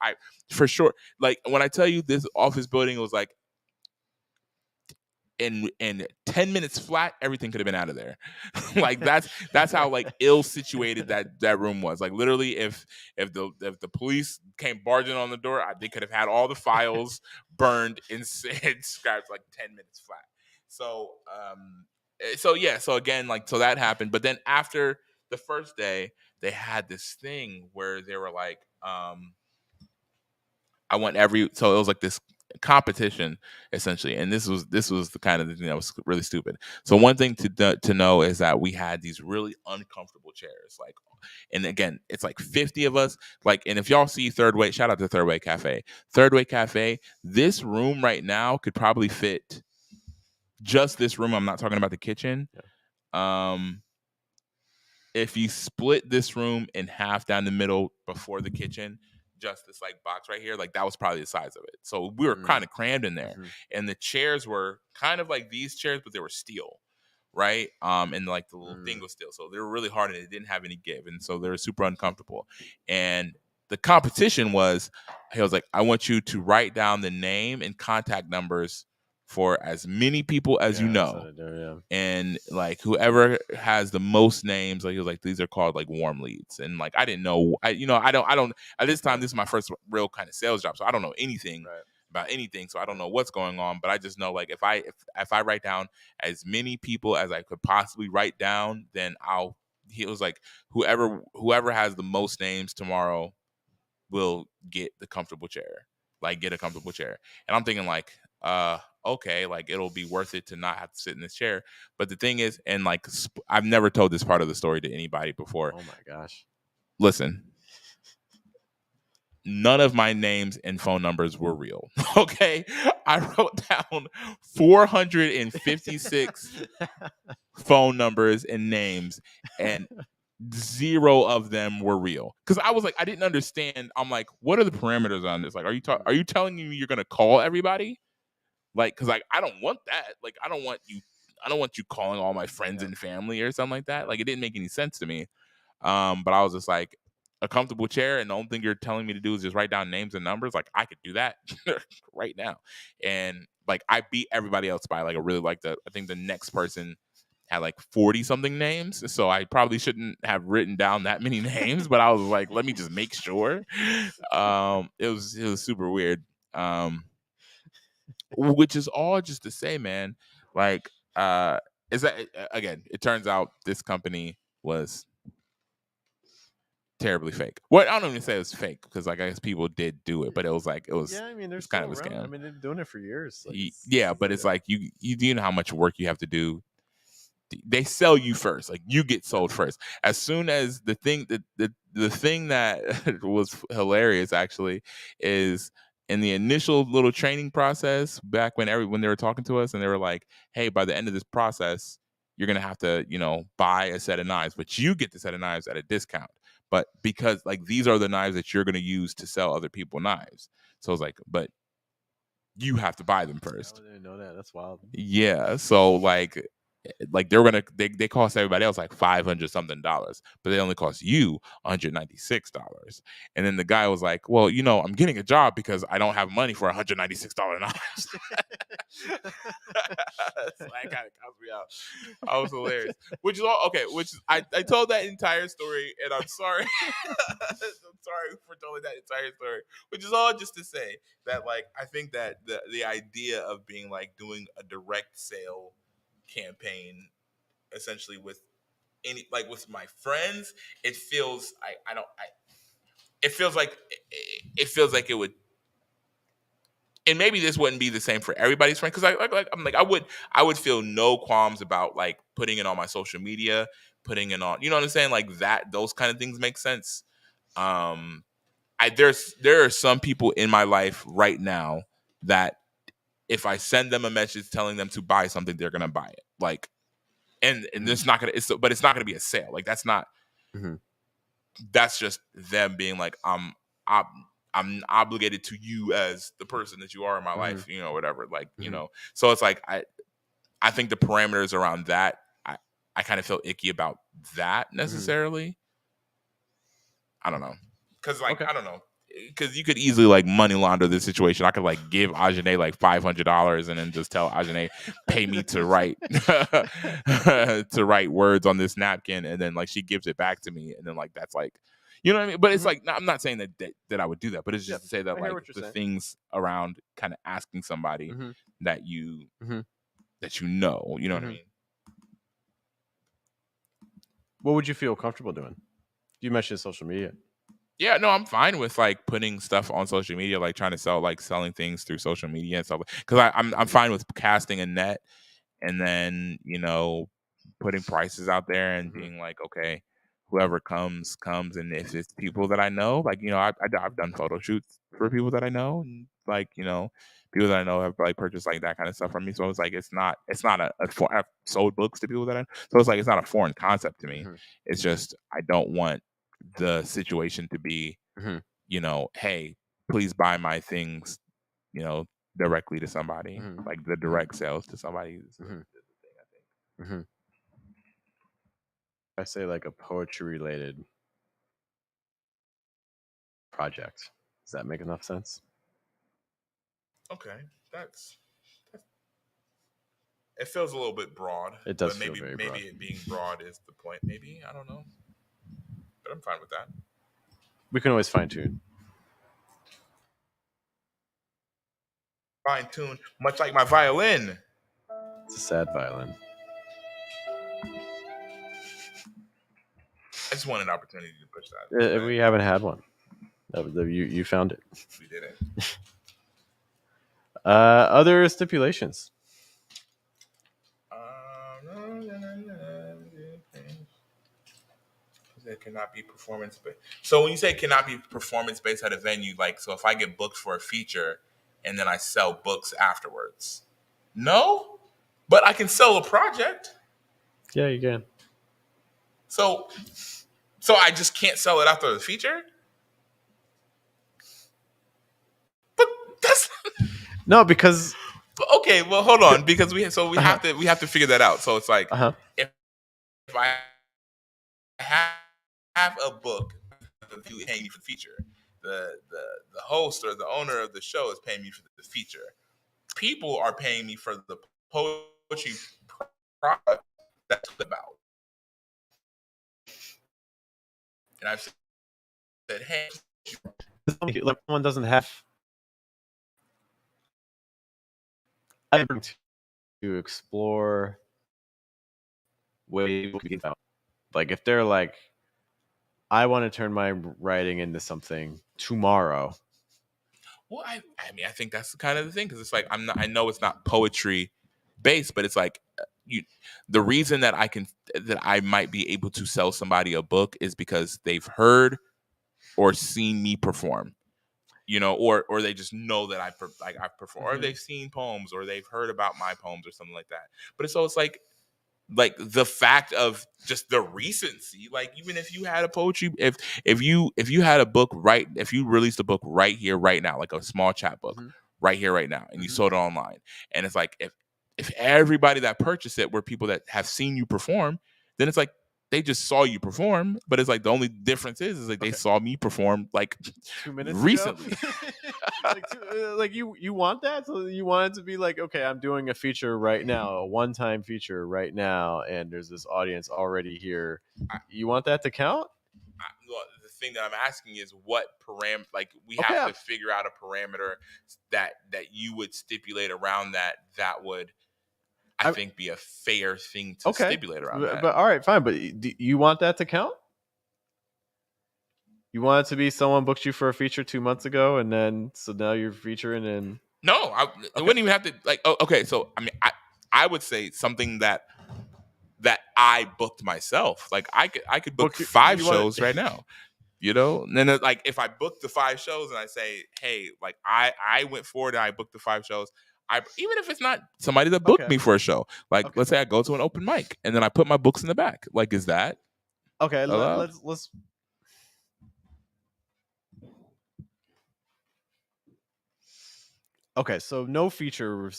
For sure, like when I tell you this office building, it was like in 10 minutes flat, everything could have been out of there. Like that's how like ill situated that room was. Like literally, if the police came barging on the door, they could have had all the files burned and scrapped like 10 minutes flat. So so again, like, so that happened. But then after the first day, they had this thing where they were like, so it was like this competition essentially, and this was the kind of thing that was really stupid. So one thing to know is that we had these really uncomfortable chairs, like, and again, it's like 50 of us, like, and if y'all see Third Way, shout out to Third Way Cafe, this room right now could probably fit, just this room, I'm not talking about the kitchen. If you split this room in half down the middle before the kitchen, just this like box right here, like that was probably the size of it. So we were kind of crammed in there, and the chairs were kind of like these chairs, but they were steel, right? And like the little thing was steel, so they were really hard and it didn't have any give, and so they were super uncomfortable. And the competition was, he was like, I want you to write down the name and contact numbers for as many people as you know. And like whoever has the most names, like he was like, these are called like warm leads. And like I didn't know, I don't at this time, this is my first real kind of sales job, so I don't know anything about anything, so I don't know what's going on, but I just know like if I write down as many people as I could possibly write down, then he was like, whoever has the most names tomorrow will get the comfortable chair, like get a comfortable chair. And I'm thinking like, okay, like it'll be worth it to not have to sit in this chair. But the thing is, and like I've never told this part of the story to anybody before. Oh my gosh. Listen, none of my names and phone numbers were real. Okay. I wrote down 456 phone numbers and names, and 0 of them were real. Because I was like, I didn't understand. I'm like, what are the parameters on this? Like, are you telling me you're gonna call everybody? Like, because like I don't want that. Like, I don't want you calling all my friends and family or something like that. Like, it didn't make any sense to me. But I was just like, a comfortable chair, and the only thing you're telling me to do is just write down names and numbers. Like, I could do that right now. And like I beat everybody else by like I think the next person had like 40 something names, so I probably shouldn't have written down that many names, but I was like, let me just make sure. It was super weird. Which is all just to say, man, like is that again, it turns out this company was terribly fake. Well, I don't even say it was fake, because like I guess people did do it, but it was yeah, I mean, there's kind of a scam. I mean, they've been doing it for years. Like, yeah, but it's like you know how much work you have to do. They sell you first, like you get sold first. As soon as the thing that was hilarious actually is in the initial little training process back when they were talking to us, and they were like, hey, by the end of this process, you're gonna have to buy a set of knives, but you get the set of knives at a discount. But because like these are the knives that you're gonna use to sell other people knives, so it's like, but you have to buy them first. I didn't know that. That's wild. Yeah, so like they were gonna they cost everybody else like $500 something, but they only cost you $196. And then the guy was like, well, I'm getting a job because I don't have money for $196 knives. So that kind of comes me out. I was hilarious. Which is all okay. I told that entire story, and I'm sorry. I'm sorry for telling that entire story. Which is all just to say that like I think that the idea of being like doing a direct sale campaign essentially with my friends, it feels it feels like it would, and maybe this wouldn't be the same for everybody's friend, because I would feel no qualms about like putting it on my social media, putting it on, you know what I'm saying, like that, those kind of things make sense. There are some people in my life right now that if I send them a message telling them to buy something, they're gonna buy it. Like, and it's not gonna. But it's not gonna be a sale. Like that's not. Mm-hmm. That's just them being like, I'm obligated to you as the person that you are in my life. Whatever. Like So it's like I think the parameters around that, I kind of feel icky about that necessarily. I don't know, because like I don't know. Because you could easily like money launder this situation. I could like give Ajane like $500 and then just tell Ajane, pay me to write to write words on this napkin, and then like she gives it back to me, and then like that's like, you know what I mean? But it's like I'm not saying that I would do that, but it's just to say that like the things around kind of asking somebody that you that you know what I mean. What would you feel comfortable doing? You mentioned social media. Yeah, no, I'm fine with like putting stuff on social media, like trying to selling things through social media and stuff. Because I'm fine with casting a net, and then putting prices out there and being like, okay, whoever comes, and if it's people that I know, like I've done photo shoots for people that I know, and like people that I know have like purchased like that kind of stuff from me. So it's like it's not I've sold books to people that so it's like it's not a foreign concept to me. It's just I don't want the situation to be hey, please buy my things, directly to somebody, Mhm. like the direct sales to somebody. Is the Mhm. thing, I think. Mm-hmm. I say like a poetry related project. Does that make enough sense? Okay, that's it feels a little bit broad. It does but feel maybe very maybe broad. it being broad is the point. Maybe I don't know, but I'm fine with that. We can always fine tune. Fine tune, much like my violin. It's a sad violin. I just want an opportunity to push that. We haven't had one. You found it. We did it. Other stipulations. It cannot be performance based. So when you say it cannot be performance based at a venue, like, so if I get booked for a feature and then I sell books afterwards, no, but I can sell a project. Yeah, you can. So I just can't sell it after the feature. But that's No, because okay. Well, hold on, because we have to figure that out. So it's like if I have a book, you paying me for the feature. The host or the owner of the show is paying me for the feature. People are paying me for the poetry product that's about. And I've said, hey, like one doesn't have. I'm to explore ways out. Like if they're like, I want to turn my writing into something tomorrow. well, I mean, I think that's kind of the thing, because it's like I know it's not poetry based, but it's like the reason that I might be able to sell somebody a book is because they've heard or seen me perform, or they just know that I perform, or they've seen poems, or they've heard about my poems, or something like that. But it's like the fact of just the recency, like even if you had a poetry, if you had a book if you released a book right here right now, like a small chat book right here right now, and you sold it online, and it's like if everybody that purchased it were people that have seen you perform, then it's like they just saw you perform. But it's like the only difference is like they saw me perform like 2 minutes recently. like you want that, so you want it to be like, okay, I'm doing a feature right now, a one-time feature right now, and there's this audience already here. You want that to count? The thing that I'm asking is what parameter, like we have to figure out a parameter that you would stipulate around that would I think be a fair thing to stipulate around that. But all right, fine. But do you want that to count? You want it to be someone booked you for a feature 2 months ago, and then so now you're featuring and no, it wouldn't even have to like. Oh, okay, so I mean, I would say something that I booked myself. Like I could book 5 shows right now. And then like if I book the 5 shows and I say, hey, like I went forward and I booked the 5 shows. Even if it's not somebody that booked me for a show, like let's say I go to an open mic and then I put my books in the back. Like, is that okay? allowed? Let's. Okay, so no feature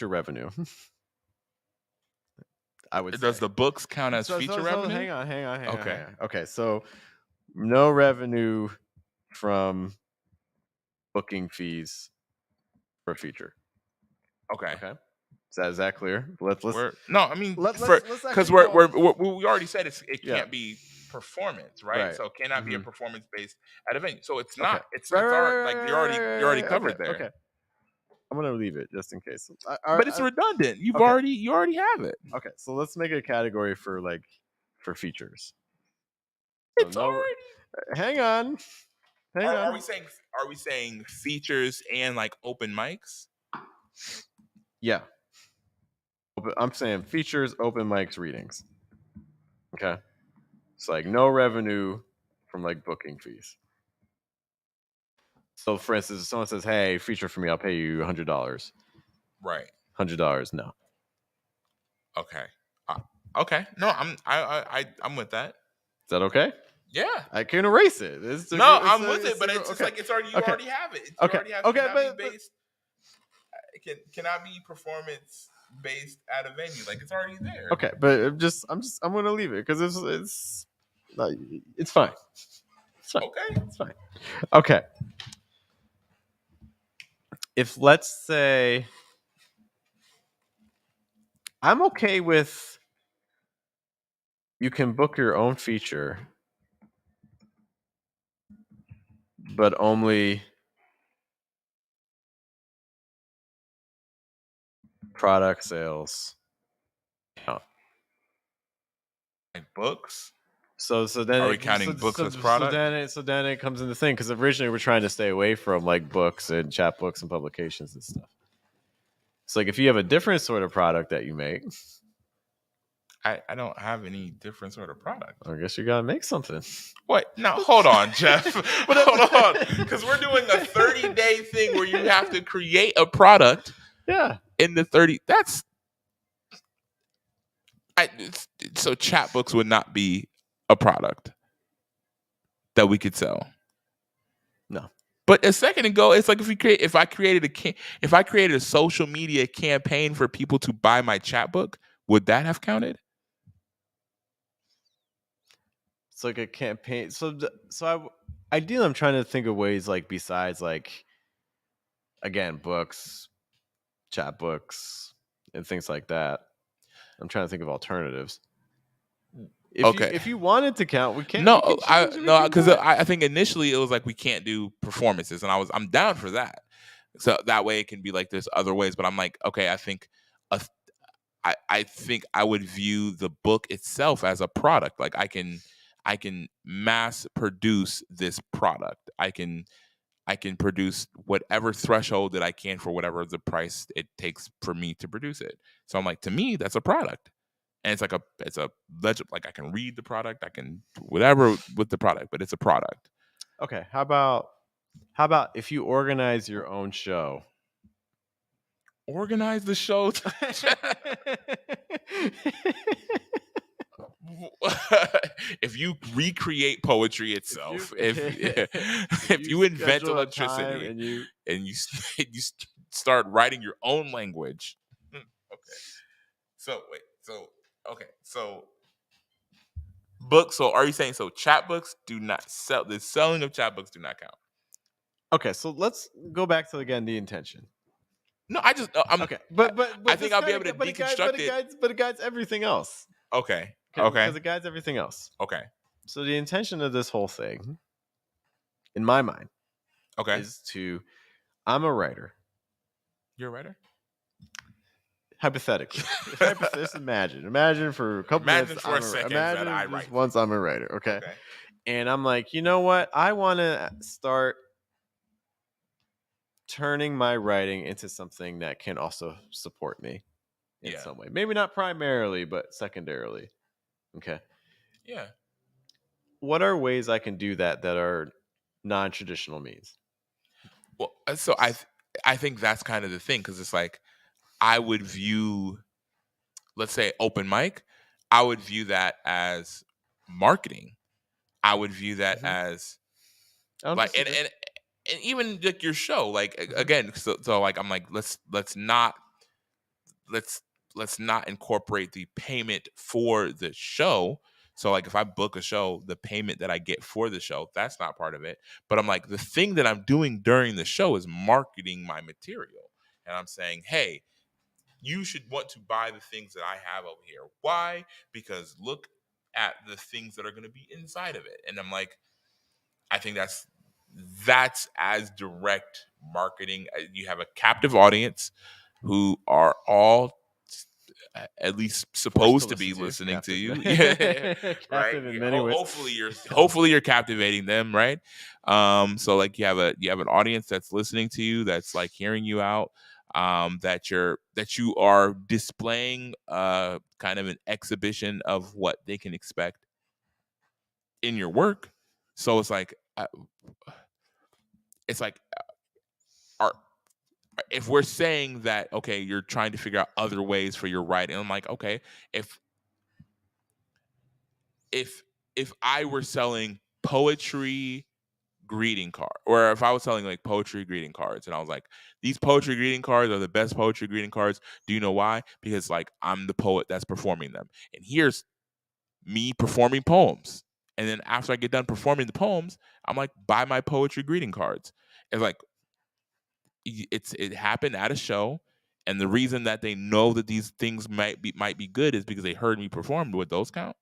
revenue. I would. Does the books count as feature revenue? Hang on. Okay. Okay, so no revenue from booking fees for a feature. Okay. Is that clear? Let's no, I mean, because we already said it can't be performance, right? So it cannot be a performance based at a venue. So it's not. It's like you're already covered there. Okay. I'm gonna leave it just in case. But it's redundant. You already have it. Okay, so let's make a category for features. It's already. Hang on. Are we saying features and like open mics? Yeah. I'm saying features, open mics, readings. Okay. It's like no revenue from like booking fees. So for instance, if someone says, hey, feature for me, I'll pay you $100. Right. $100, no. Okay. Okay. No, I'm with that. Is that okay? Yeah. I can erase it. No, I'm with it, but it's just okay. like it's already you Okay. already have it. You Okay. already have Okay, cannot but- be based. Cannot be performance based at a venue. Like it's already there. Okay, but I'm gonna leave it because it's fine. It's fine. Okay. It's fine. Okay. If let's say I'm okay with you can book your own feature, but only product sales. Like books. So then Are we counting books as product? So then it comes in the thing because originally we're trying to stay away from like books and chapbooks and publications and stuff. It's like if you have a different sort of product that you make, I don't have any different sort of product. I guess you gotta make something. What? No, hold on, Jeff. Hold on, because we're doing a 30-day thing where you have to create a product. Yeah. In the 30, so chapbooks would not be a product that we could sell. No. But a second ago, it's like if I created a social media campaign for people to buy my chapbook, would that have counted? It's like a campaign. Ideally, I'm trying to think of ways like besides like, again, books, chapbooks, and things like that. I'm trying to think of alternatives. If you wanted to count, we can't. Because I think initially it was like we can't do performances, and I'm down for that. So that way it can be like there's other ways, but I'm like, okay, I think I would view the book itself as a product. Like I can mass produce this product. I can produce whatever threshold that I can for whatever the price it takes for me to produce it. So I'm like, to me, that's a product. And it's a legend. Like I can read the product, I can whatever with the product, but it's a product. Okay. How about if you organize your own show? Organize the show. If you recreate poetry itself, if you invent electricity and you start writing your own language. Okay. So books. So are you saying chapbooks do not sell? The selling of chapbooks do not count. Okay, so let's go back to again the intention. No, I'm okay, but I think I'll be able to deconstruct it. But it guides everything else. Okay. Because it guides everything else. Okay. So the intention of this whole thing, in my mind, is I'm a writer. You're a writer? Hypothetically. Just imagine for a couple minutes. For a second that I write. Once I'm a writer, okay? And I'm like, you know what? I want to start turning my writing into something that can also support me in some way. Maybe not primarily, but secondarily. Okay. Yeah. What are ways I can do that are non-traditional means? Well, so I think that's kind of the thing, because it's like I would view, let's say, open mic. I would view that as marketing. I would view that as like and even like your show. Like again, so like I'm like let's not incorporate the payment for the show. So like if I book a show, the payment that I get for the show, that's not part of it. But I'm like, the thing that I'm doing during the show is marketing my material. And I'm saying, hey, you should want to buy the things that I have over here. Why? Because look at the things that are going to be inside of it. And I'm like, I think that's as direct marketing. You have a captive audience who are all at least supposed to be listening to you. Right? Hopefully you're captivating them, right? So like you have an audience that's listening to you, that's like hearing you out, that you are displaying kind of an exhibition of what they can expect in your work. So it's like if we're saying that, okay, you're trying to figure out other ways for your writing, I'm like, okay, if I were selling poetry greeting card, or if I was selling like poetry greeting cards, and I was like, these poetry greeting cards are the best poetry greeting cards. Do you know why? Because like I'm the poet that's performing them, and here's me performing poems. And then after I get done performing the poems, I'm like, buy my poetry greeting cards. It's like it happened at a show, and the reason that they know that these things might be good is because they heard me perform. Would those count?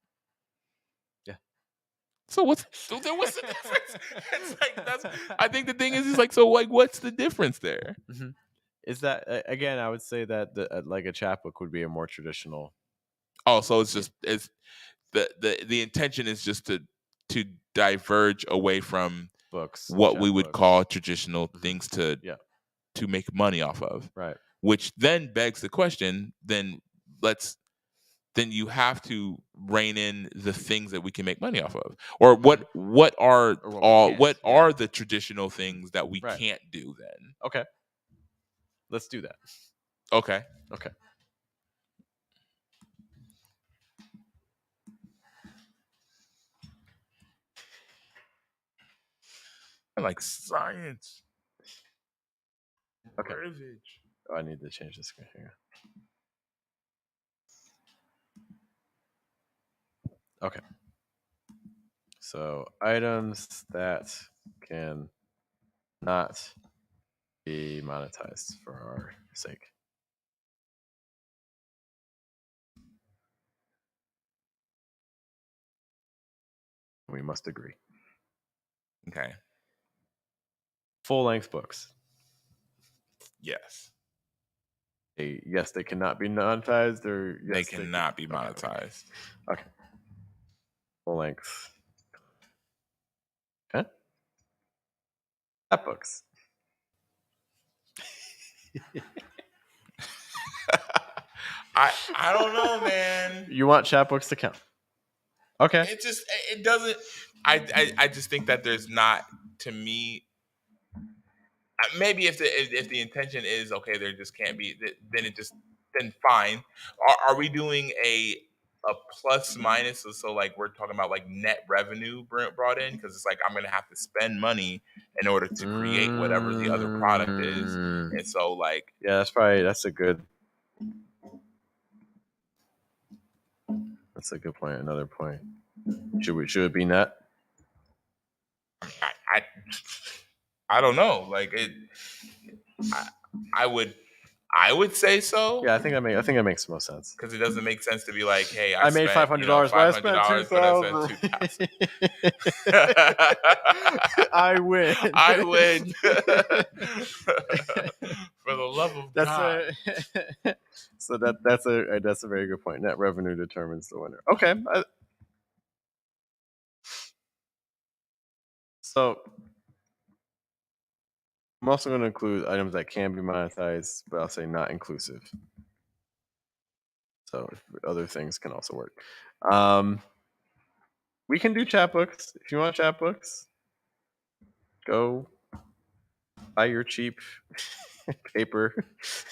So what's the difference? It's like I think the thing is like, so like what's the difference there? Mm-hmm. Is that again? I would say that like a chapbook would be a more traditional. Oh, so it's the intention is just to diverge away from books, what we would call traditional things to make money off of, right? Which then begs the question: then you have to rein in the things that we can make money off of, or what are the traditional things that we can't do then? Okay, let's do that. Okay. I like science. Okay. Privilege. Oh, I need to change the screen here. Okay. So items that can not be monetized for our sake. We must agree. Okay. Full-length books. Yes. Yes, they cannot be monetized, or yes, they cannot be monetized. Okay. Full length. Okay. Chapbooks. I don't know, man. You want chapbooks to count? Okay. It doesn't. I just think that there's not, to me. Maybe if the intention is okay, there just can't be. Then fine. Are we doing a plus minus? So like we're talking about like net revenue brought in, because it's like I'm gonna have to spend money in order to create whatever the other product is, and so like that's a good point. Another point. Should it be net? I don't know. Like it. I would say so. Yeah, I think that makes most sense. Because it doesn't make sense to be like, hey, I made $500, but I spent $2,000. I win. For the love of God. So that's a very good point. Net revenue determines the winner. Okay. So I'm also going to include items that can be monetized, but I'll say not inclusive. So other things can also work. We can do chapbooks. If you want chapbooks, go buy your cheap paper.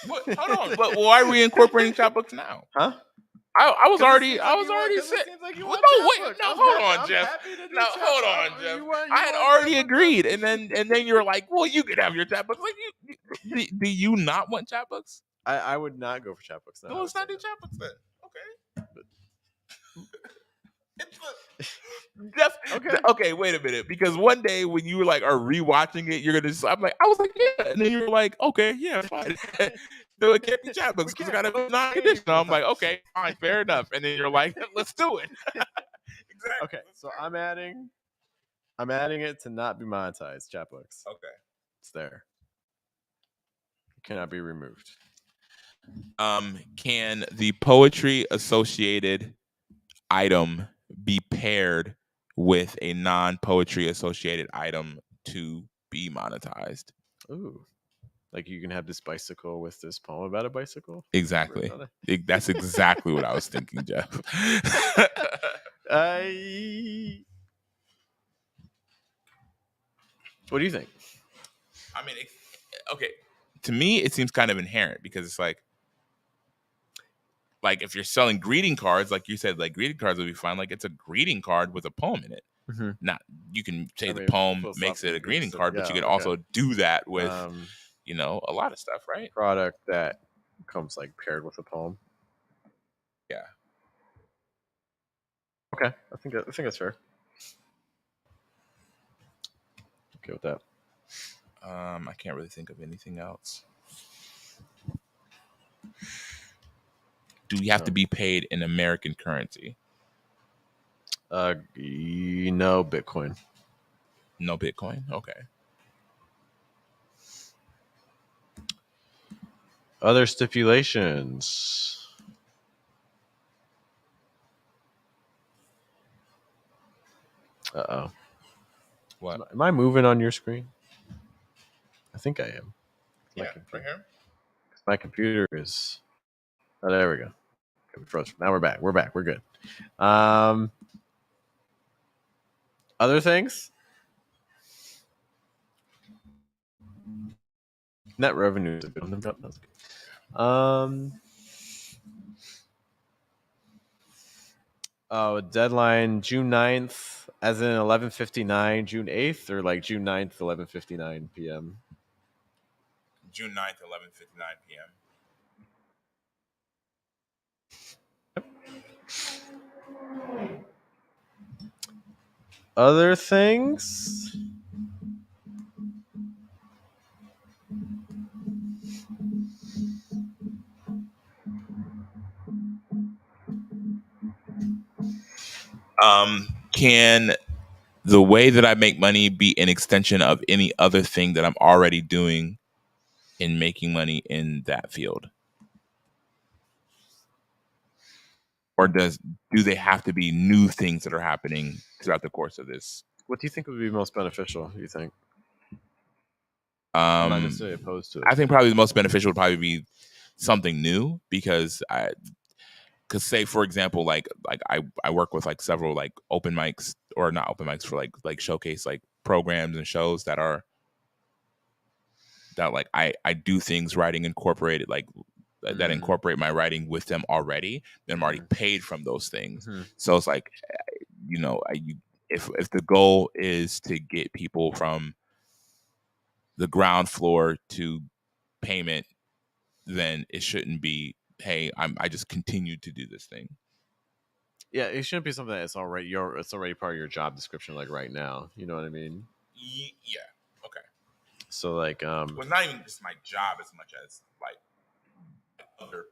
What? Hold on. But why are we incorporating chapbooks now? Huh? I was already set. Like hold on, Jeff. I had already agreed, and then you were like, "Well, you could have your chapbooks." Like, do you not want chapbooks? I would not go for chapbooks. No, let's not do chapbooks then. Okay. Jeff, okay, wait a minute. Because one day when you like are rewatching it, you're gonna just, I'm like, I was like, yeah, and then you're like, okay, yeah, fine. No, it can't be chapbooks because it gotta be non-conditional. I'm like, okay, fine, fair enough. And then you're like, let's do it. Exactly. Okay, so I'm adding it to not be monetized chapbooks. Okay, it's there. It cannot be removed. Can the poetry associated item be paired with a non-poetry associated item to be monetized? Ooh. Like you can have this bicycle with this poem about a bicycle? Exactly. That's exactly what I was thinking, Jeff. What do you think? I mean, okay. To me, it seems kind of inherent because it's like if you're selling greeting cards, like you said, like greeting cards would be fine. Like it's a greeting card with a poem in it. Mhm. Not you can say I the mean, poem makes it a philosophically, greeting so, card, but you yeah, can okay. also do that with Um, a lot of stuff, right? product that comes like paired with a poem. Yeah. Okay, I think that's fair. Okay with that. I can't really think of anything else. Do we have to be paid in American currency? No Bitcoin. No Bitcoin? Okay. Other stipulations. Uh-oh. What? Am I moving on your screen? I think I am. Yeah, right here. My computer is. Oh, there we go. Okay, we froze. Now we're back. We're back. We're good. Other things? Net revenue is a good one. That's good. Oh, deadline June 9th, as in 11:59, June 8th, or like June 9th, 11:59 p.m. June 9th, 11:59 p.m. Other things? Can the way that I make money be an extension of any other thing that I'm already doing in making money in that field? Or do they have to be new things that are happening throughout the course of this? What do you think would be most beneficial? You think? I'm not necessarily opposed to it. I think probably the most beneficial would probably be something new because say for example like I work with like several like open mics or not open mics for like showcase like programs and shows that like I do things writing incorporated like that incorporate my writing with them already. Then I'm already paid from those things. So it's like if the goal is to get people from the ground floor to payment, then it shouldn't be, hey, I just continue to do this thing. Yeah, it shouldn't be something that's already it's already part of your job description, like right now. You know what I mean? Yeah. Okay. So like, well, not even just my job as much as like other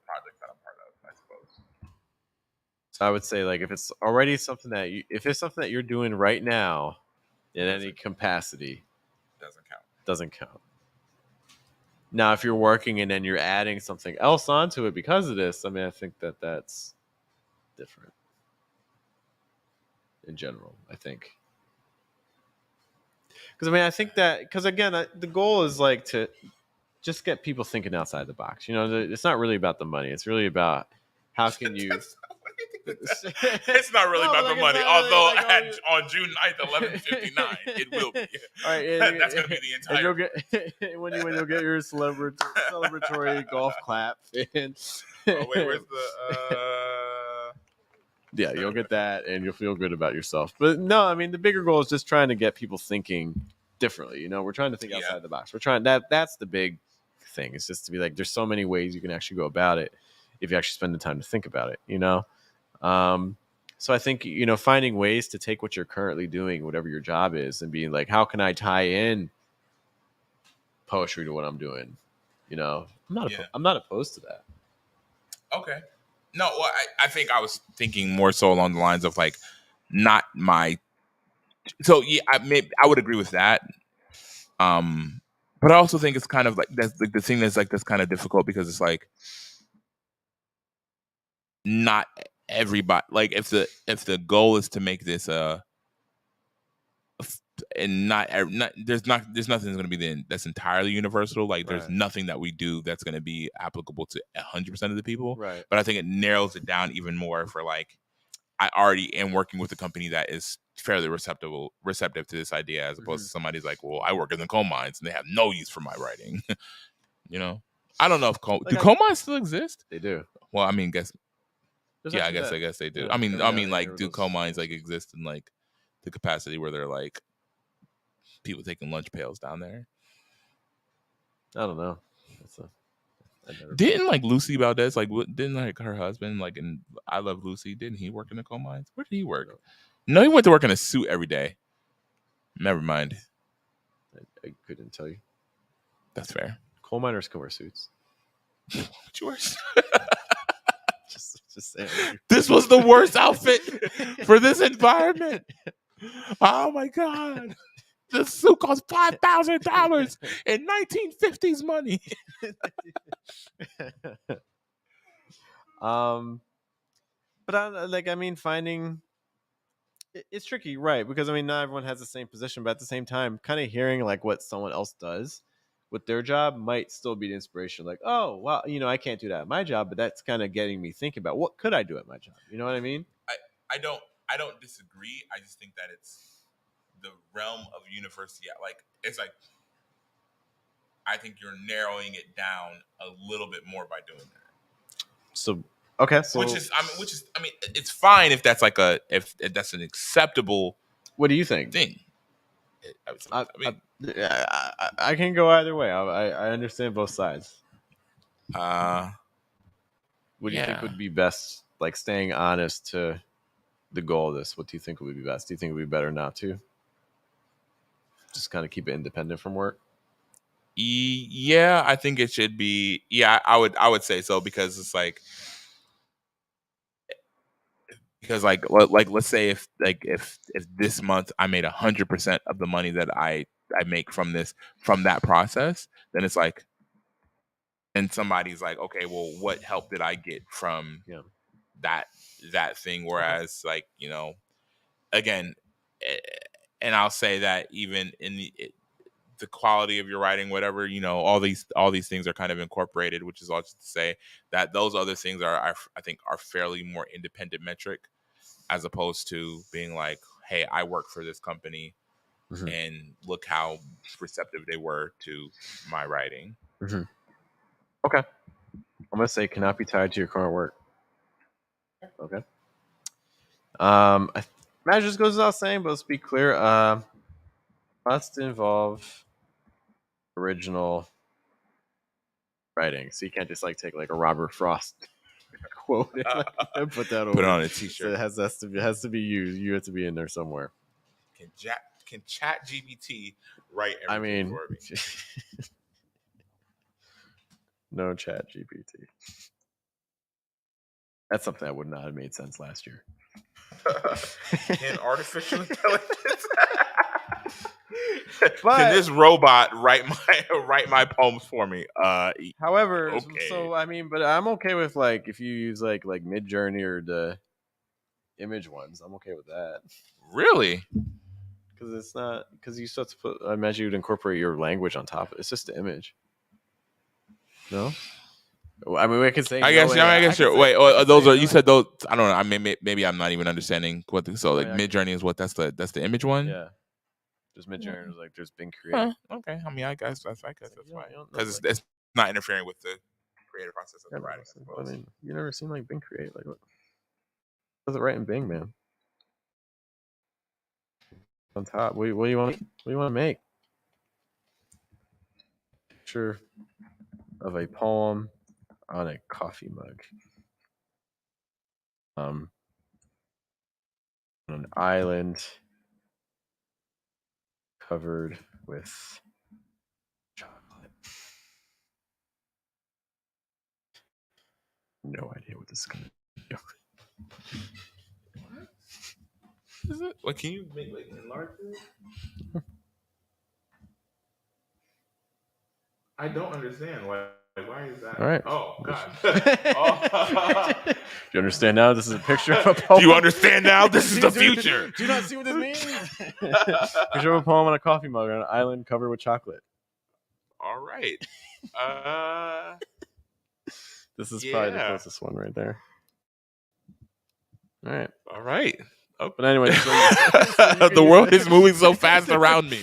projects that I'm part of, I suppose. So I would say like if it's already something that if it's something that you're doing right now in any capacity, doesn't count. Now, if you're working and then you're adding something else onto it because of this, I mean, I think that's different in general. I think because I mean, I think that because again, the goal is like to just get people thinking outside the box. You know, it's not really about the money. It's really about how can you. It's not really about the money, although on June 9th, 11:59, it will be. All right, that's going to be the entire. And you'll get when you'll get your celebratory golf clap. And oh wait, where's the? Yeah, you'll get that, and you'll feel good about yourself. But no, I mean the bigger goal is just trying to get people thinking differently. You know, we're trying to think outside the box. We're trying that's the big thing. It's just to be like, there's so many ways you can actually go about it if you actually spend the time to think about it. You know. So I think, finding ways to take what you're currently doing, whatever your job is, and being like, how can I tie in poetry to what I'm doing? I'm not opposed to that. Okay. No, well, I think I was thinking more so along the lines of like, not my. So yeah, I would agree with that. But I also think it's kind of like that's the thing that's kind of difficult because it's like not everybody, like if the goal is to make this and not there's nothing that's going to be that's entirely universal. Like there's nothing that we do that's going to be applicable to 100% of the people. Right. But I think it narrows it down even more for like I already am working with a company that is fairly receptive to this idea, as opposed to somebody's like, well, I work in the coal mines and they have no use for my writing. I don't know if coal mines still exist. They do. Well, I mean, I guess they do. Yeah, I mean, like, do coal mines like exist in like the capacity where they're like people taking lunch pails down there. I don't know. I've never Didn't like Lucy Valdez, like didn't like her husband, like in I Love Lucy, didn't he work in the coal mines? Where did he work? No, he went to work in a suit every day. Never mind. I couldn't tell you. That's fair. Coal miners can wear suits. Yours. Just saying. This was the worst outfit for this environment. Oh my god. This suit cost $5,000 in 1950s money. But I mean, finding it's tricky, right? Because I mean, not everyone has the same position, but at the same time, kind of hearing like what someone else does with their job might still be the inspiration. Like, oh, well, I can't do that at my job, but that's kind of getting me thinking about what could I do at my job. You know what I mean? I don't disagree. I just think that it's the realm of university. Like, it's like I think you're narrowing it down a little bit more by doing that. So okay, so which is it's fine if that's like if that's an acceptable. What do you think? Thing. I can go either way. I understand both sides. What do you think would be best? Like staying honest to the goal of this. What do you think would be best? Do you think it would be better not to? Just kind of keep it independent from work. Yeah, I think it should be. Yeah, I would say so because it's like. Because like let's say if this month I made 100% of the money that I make from that process, then it's like, and somebody's like, okay, well, what help did I get from that thing? Whereas like again, and I'll say that even in the quality of your writing, whatever, all these things are kind of incorporated, which is all just to say that those other things I think are fairly more independent metric. As opposed to being like, hey, I work for this company and look how receptive they were to my writing. Mm-hmm. Okay. I'm going to say cannot be tied to your current work. Okay. I imagine this goes without saying, but let's be clear. Must involve original writing. So you can't just like take like a Robert Frost quote and put that over. Put it on a t-shirt. So it has to be used. You have to be in there somewhere. Can ChatGPT write everything I mean, for me? No ChatGPT. That's something that would not have made sense last year. Can artificial intelligence? Can this robot write my poems for me? However, okay. So I mean, but I'm okay with like if you use like Midjourney or the image ones, I'm okay with that. Really? Because it's not because you still have to put. I imagine you'd incorporate your language on top of it. It's just the image. No. I mean, we can say. I guess sure. Wait, those are you said those. I don't know. I mean, maybe I'm not even understanding what. Midjourney is what? That's the image one. Yeah. Just Midjourney was like there's been created. Okay. I mean, I guess that's fine because it's not interfering with the creative process of the writing. I mean, you never seen like Bing create like what? Does it write in Bing, man? On top, what do you want? What do you want to make? Picture of a poem on a coffee mug. On an island covered with chocolate. No idea what this is gonna be. What? Is it? What can you make like enlarge it? I don't understand why is that? All right. Oh God. Do you understand now? This is a picture of a poem. Do you understand now? This is the future. Do you not see what this means? Picture of a poem on a coffee mug on an island covered with chocolate. All right. This is probably the closest one right there. All right. Oh. But anyway, the world is moving so fast around me.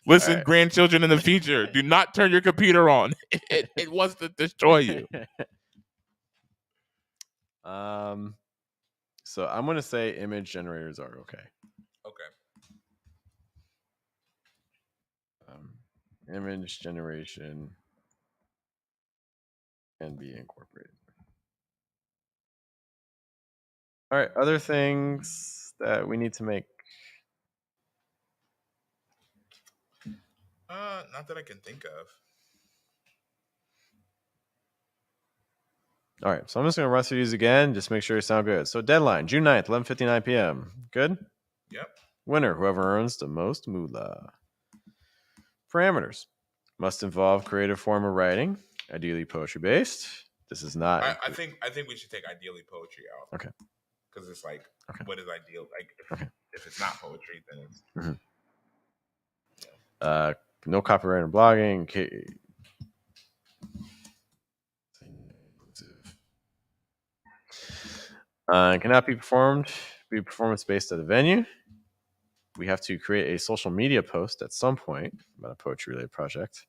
Listen, right. Grandchildren in the future, do not turn your computer on. It wants to destroy you. So I'm going to say image generators are okay. Okay. Image generation can be incorporated. All right, other things that we need to make. Not that I can think of. All right, so I'm just going to run through these again. Just make sure they sound good. So deadline, June 9th, 11:59 p.m. Good? Yep. Winner, whoever earns the most moolah. Parameters. Must involve creative form of writing, ideally poetry based. This is not. I think we should take ideally poetry out. Okay. Because it's like, Okay. what is ideal? Like, if it's not poetry, then it's. No copyright on blogging. Cannot be performance based at a venue. We have to create a social media post at some point about a poetry related project.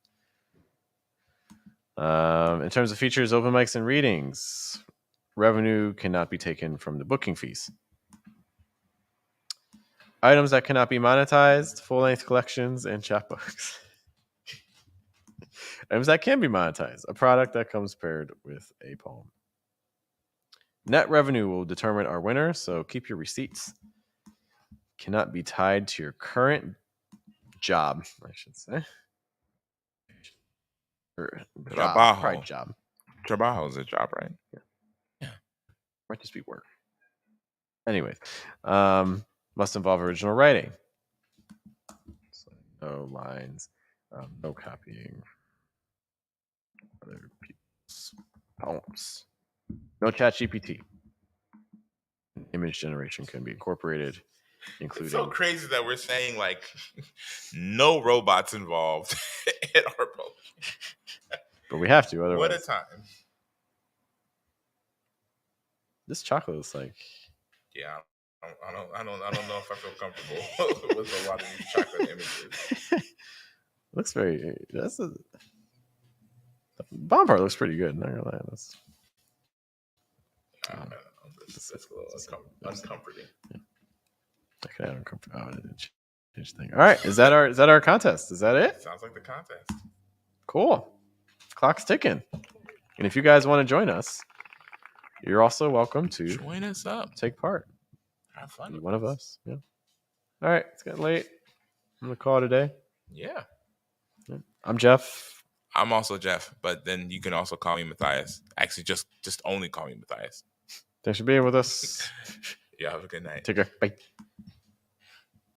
In terms of features, open mics and readings, revenue cannot be taken from the booking fees. Items that cannot be monetized, full-length collections, and chapbooks. Items that can be monetized, a product that comes paired with a poem. Net revenue will determine our winner, so keep your receipts. Cannot be tied to your current job, I should say. Or job, probably job. Trabajo is a job, right? Yeah. Might just be work. Anyways, must involve original writing. So no lines, no copying other people's poems. No ChatGPT. Image generation can be incorporated, including. It's so crazy that we're saying like no robots involved in our poetry. But we have to, otherwise. What a time. This chocolate is like. Yeah, I don't know if I feel comfortable with a lot of these chocolate images. Looks very. The bomb part looks pretty good. Not gonna lie, that's. I don't know. That's a little uncomforting. Yeah. Okay, I don't comfort. Oh, I didn't change thing. All right, is that our contest? Is that it? Sounds like the contest. Cool. Clock's ticking. And if you guys want to join us, you're also welcome to join us up. Take part. Have fun. Be one of us. Yeah. All right, it's getting late. I'm gonna call it a day. Yeah. I'm Jeff. I'm also Jeff, but then you can also call me Matthias. Actually, just only call me Matthias. Thanks for being with us. Yeah, have a good night. Take care. Bye.